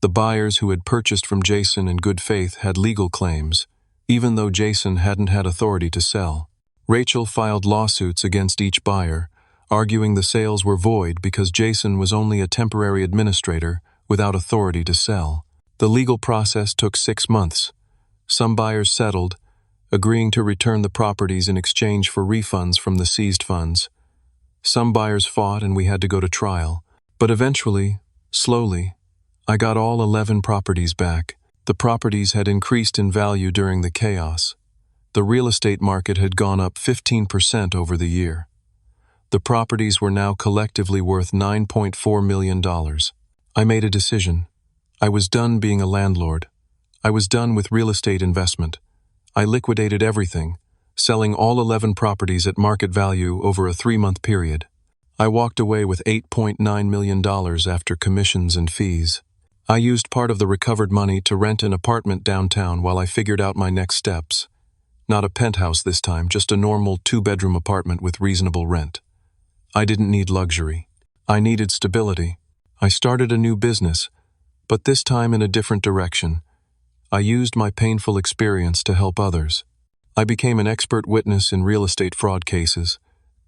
The buyers who had purchased from Jason in good faith had legal claims, even though Jason hadn't had authority to sell. Rachel filed lawsuits against each buyer, arguing the sales were void because Jason was only a temporary administrator without authority to sell. The legal process took 6 months. Some buyers settled, agreeing to return the properties in exchange for refunds from the seized funds. Some buyers fought and we had to go to trial. But eventually, slowly, I got all 11 properties back. The properties had increased in value during the chaos. The real estate market had gone up 15% over the year. The properties were now collectively worth $9.4 million. I made a decision. I was done being a landlord. I was done with real estate investment. I liquidated everything, selling all 11 properties at market value over a 3-month period. I walked away with $8.9 million after commissions and fees. I used part of the recovered money to rent an apartment downtown while I figured out my next steps. Not a penthouse this time, just a normal 2-bedroom apartment with reasonable rent. I didn't need luxury. I needed stability. I started a new business, but this time in a different direction. I used my painful experience to help others. I became an expert witness in real estate fraud cases,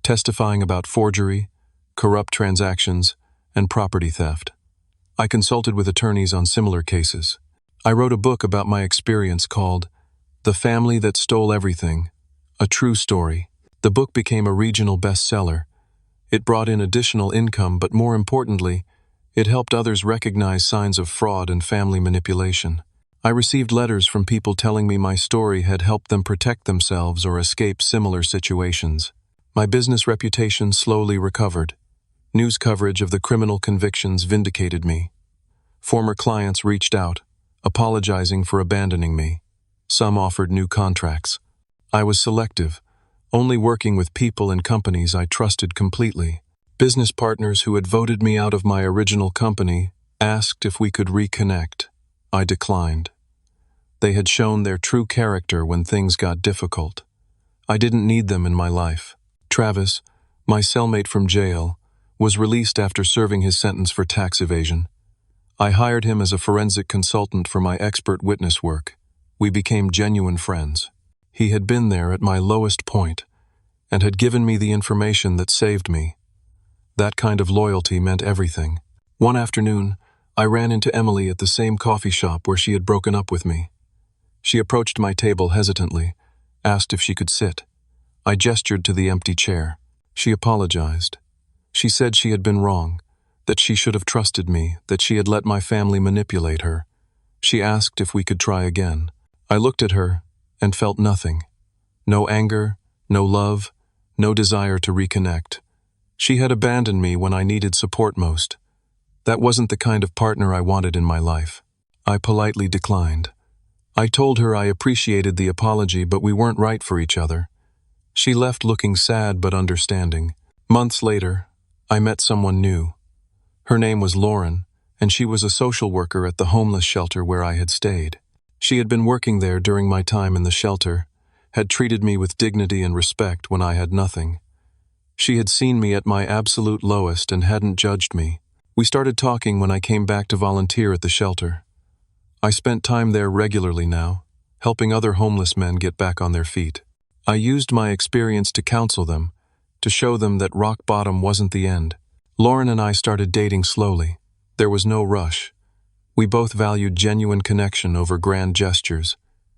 testifying about forgery, corrupt transactions, and property theft. I consulted with attorneys on similar cases. I wrote a book about my experience called The Family That Stole Everything, A True Story. The book became a regional bestseller. It brought in additional income, but more importantly, it helped others recognize signs of fraud and family manipulation. I received letters from people telling me my story had helped them protect themselves or escape similar situations. My business reputation slowly recovered. News coverage of the criminal convictions vindicated me. Former clients reached out, apologizing for abandoning me. Some offered new contracts. I was selective, only working with people and companies I trusted completely. Business partners who had voted me out of my original company asked if we could reconnect. I declined. They had shown their true character when things got difficult. I didn't need them in my life. Travis, my cellmate from jail, was released after serving his sentence for tax evasion. I hired him as a forensic consultant for my expert witness work. We became genuine friends. He had been there at my lowest point and had given me the information that saved me. That kind of loyalty meant everything. One afternoon, I ran into Emily at the same coffee shop where she had broken up with me. She approached my table hesitantly, asked if she could sit. I gestured to the empty chair. She apologized. She said she had been wrong, that she should have trusted me, that she had let my family manipulate her. She asked if we could try again. I looked at her and felt nothing. No anger, no love, no desire to reconnect. She had abandoned me when I needed support most. That wasn't the kind of partner I wanted in my life. I politely declined. I told her I appreciated the apology, but we weren't right for each other. She left looking sad but understanding. Months later, I met someone new. Her name was Lauren, and she was a social worker at the homeless shelter where I had stayed. She had been working there during my time in the shelter, had treated me with dignity and respect when I had nothing. She had seen me at my absolute lowest and hadn't judged me. We started talking when I came back to volunteer at the shelter. I spent time there regularly now, helping other homeless men get back on their feet. I used my experience to counsel them, to show them that rock bottom wasn't the end. Lauren and I started dating slowly. There was no rush. We both valued genuine connection over grand gestures.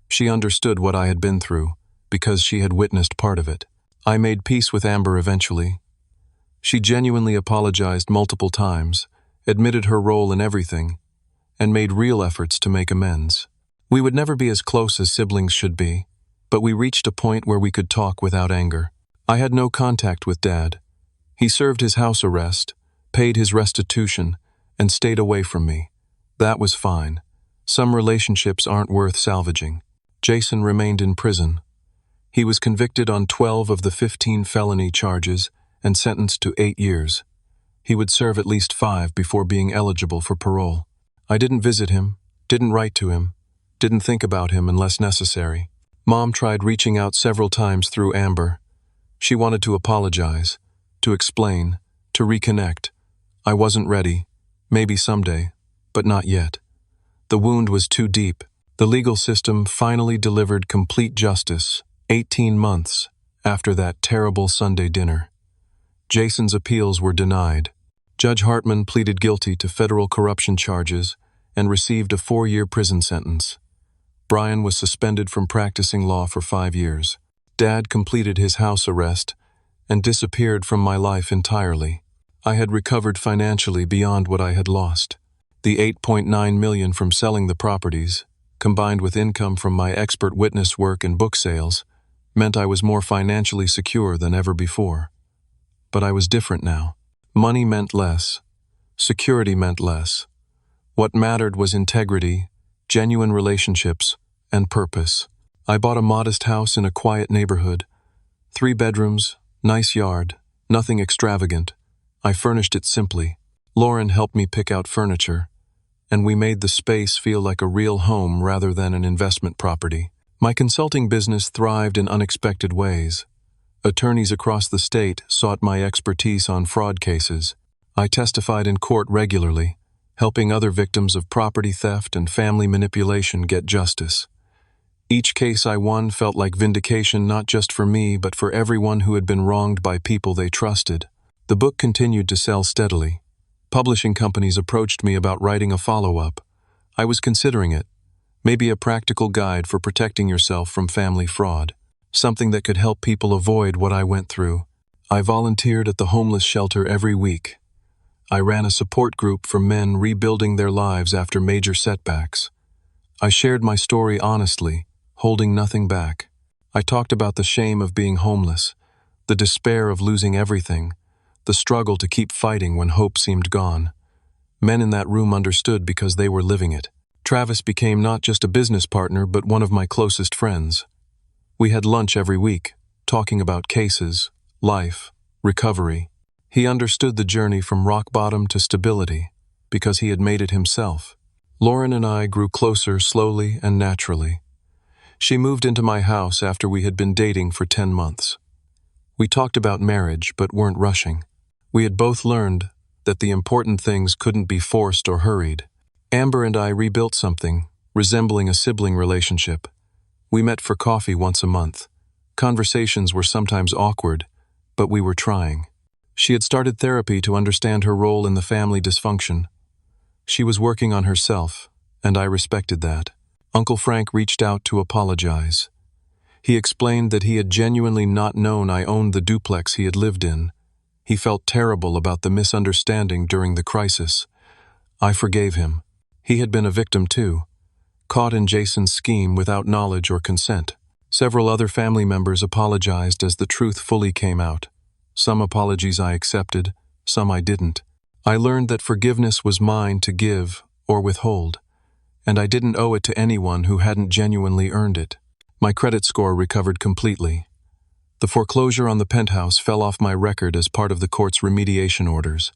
She understood what I had been through, because she had witnessed part of it. I made peace with Amber eventually. She genuinely apologized multiple times, admitted her role in everything, and made real efforts to make amends. We would never be as close as siblings should be, but we reached a point where we could talk without anger. I had no contact with Dad. He served his house arrest, paid his restitution, and stayed away from me. That was fine. Some relationships aren't worth salvaging. Jason remained in prison. He was convicted on 12 of the 15 felony charges and sentenced to 8 years. He would serve at least 5 before being eligible for parole. I didn't visit him, didn't write to him, didn't think about him unless necessary. Mom tried reaching out several times through Amber. She wanted to apologize, to explain, to reconnect. I wasn't ready, maybe someday, but not yet. The wound was too deep. The legal system finally delivered complete justice, 18 months after that terrible Sunday dinner. Jason's appeals were denied. Judge Hartman pleaded guilty to federal corruption charges and received a 4-year prison sentence. Brian was suspended from practicing law for 5 years. Dad completed his house arrest and disappeared from my life entirely. I had recovered financially beyond what I had lost. The $8.9 million from selling the properties, combined with income from my expert witness work and book sales, meant I was more financially secure than ever before. But I was different now. Money meant less. Security meant less. What mattered was integrity, genuine relationships, and purpose. I bought a modest house in a quiet neighborhood. 3 bedrooms, nice yard, nothing extravagant. I furnished it simply. Lauren helped me pick out furniture, and we made the space feel like a real home rather than an investment property. My consulting business thrived in unexpected ways. Attorneys across the state sought my expertise on fraud cases. I testified in court regularly, helping other victims of property theft and family manipulation get justice. Each case I won felt like vindication not just for me but for everyone who had been wronged by people they trusted. The book continued to sell steadily. Publishing companies approached me about writing a follow-up. I was considering it. Maybe a practical guide for protecting yourself from family fraud. Something that could help people avoid what I went through. I volunteered at the homeless shelter every week. I ran a support group for men rebuilding their lives after major setbacks. I shared my story honestly, holding nothing back. I talked about the shame of being homeless, the despair of losing everything, the struggle to keep fighting when hope seemed gone. Men in that room understood because they were living it. Travis became not just a business partner but one of my closest friends. We had lunch every week, talking about cases, life, recovery. He understood the journey from rock bottom to stability because he had made it himself. Lauren and I grew closer slowly and naturally. She moved into my house after we had been dating for 10 months. We talked about marriage but weren't rushing. We had both learned that the important things couldn't be forced or hurried. Amber and I rebuilt something, resembling a sibling relationship. We met for coffee once a month. Conversations were sometimes awkward, but we were trying. She had started therapy to understand her role in the family dysfunction. She was working on herself, and I respected that. Uncle Frank reached out to apologize. He explained that he had genuinely not known I owned the duplex he had lived in. He felt terrible about the misunderstanding during the crisis. I forgave him. He had been a victim too, caught in Jason's scheme without knowledge or consent. Several other family members apologized as the truth fully came out. Some apologies I accepted, some I didn't. I learned that forgiveness was mine to give or withhold, and I didn't owe it to anyone who hadn't genuinely earned it. My credit score recovered completely. The foreclosure on the penthouse fell off my record as part of the court's remediation orders.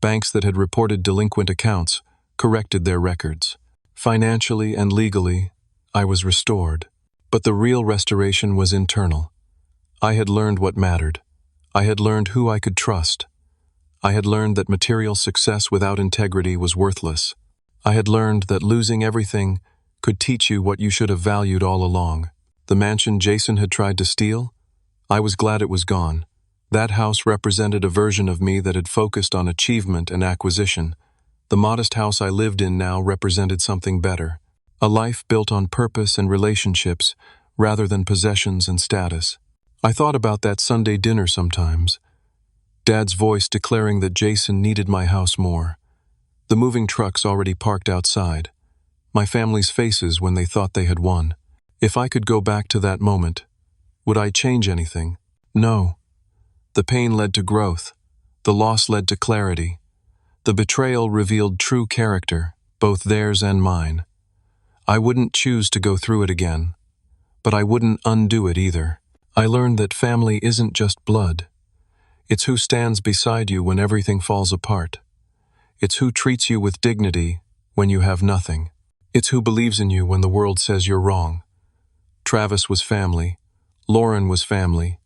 Banks that had reported delinquent accounts corrected their records. Financially and legally, I was restored. But the real restoration was internal. I had learned what mattered. I had learned who I could trust. I had learned that material success without integrity was worthless. I had learned that losing everything could teach you what you should have valued all along. The mansion Jason had tried to steal? I was glad it was gone. That house represented a version of me that had focused on achievement and acquisition. The modest house I lived in now represented something better. A life built on purpose and relationships rather than possessions and status. I thought about that Sunday dinner sometimes. Dad's voice declaring that Jason needed my house more. The moving trucks already parked outside. My family's faces when they thought they had won. If I could go back to that moment, would I change anything? No. The pain led to growth. The loss led to clarity. The betrayal revealed true character, both theirs and mine. I wouldn't choose to go through it again, but I wouldn't undo it either. I learned that family isn't just blood. It's who stands beside you when everything falls apart. It's who treats you with dignity when you have nothing. It's who believes in you when the world says you're wrong. Travis was family. Lauren was family.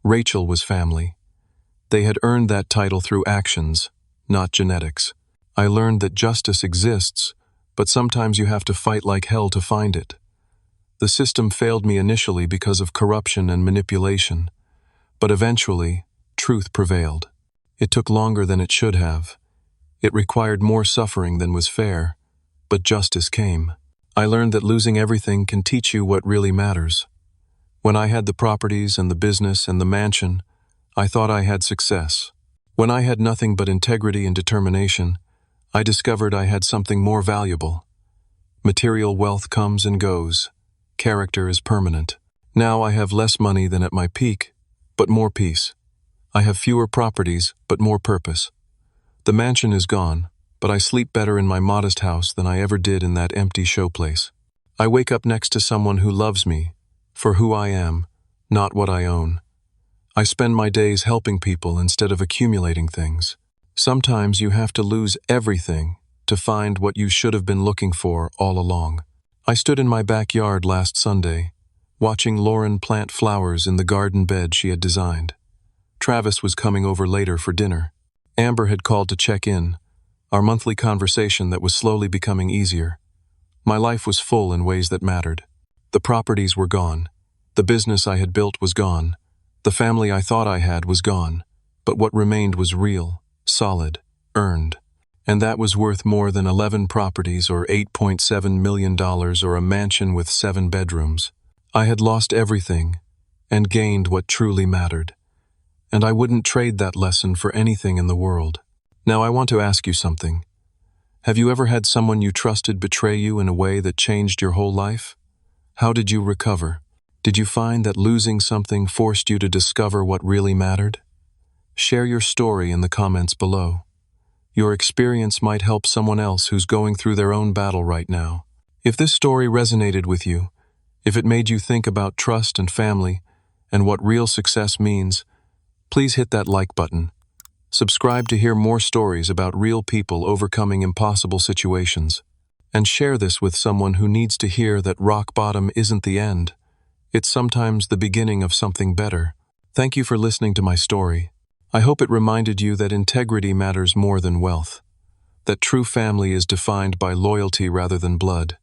Rachel was family. They had earned that title through actions, not genetics. I learned that justice exists, but sometimes you have to fight like hell to find it. The system failed me initially because of corruption and manipulation, but eventually, truth prevailed. It took longer than it should have. It required more suffering than was fair, but justice came. I learned that losing everything can teach you what really matters. When I had the properties and the business and the mansion, I thought I had success. When I had nothing but integrity and determination, I discovered I had something more valuable. Material wealth comes and goes. Character is permanent. Now I have less money than at my peak, but more peace. I have fewer properties, but more purpose. The mansion is gone, but I sleep better in my modest house than I ever did in that empty showplace. I wake up next to someone who loves me, for who I am, not what I own. I spend my days helping people instead of accumulating things. Sometimes you have to lose everything to find what you should have been looking for all along. I stood in my backyard last Sunday, watching Lauren plant flowers in the garden bed she had designed. Travis was coming over later for dinner. Amber had called to check in, our monthly conversation that was slowly becoming easier. My life was full in ways that mattered. The properties were gone. The business I had built was gone. The family I thought I had was gone. But what remained was real, solid, earned. And that was worth more than 11 properties or $8.7 million or a mansion with 7 bedrooms. I had lost everything and gained what truly mattered. And I wouldn't trade that lesson for anything in the world. Now I want to ask you something. Have you ever had someone you trusted betray you in a way that changed your whole life? How did you recover? Did you find that losing something forced you to discover what really mattered? Share your story in the comments below. Your experience might help someone else who's going through their own battle right now. If this story resonated with you, if it made you think about trust and family and what real success means, please hit that like button. Subscribe to hear more stories about real people overcoming impossible situations. And share this with someone who needs to hear that rock bottom isn't the end. It's sometimes the beginning of something better. Thank you for listening to my story. I hope it reminded you that integrity matters more than wealth, that true family is defined by loyalty rather than blood,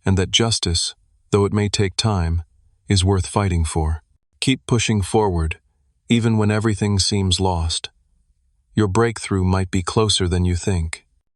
and that justice, though it may take time, is worth fighting for. Keep pushing forward, even when everything seems lost. Your breakthrough might be closer than you think.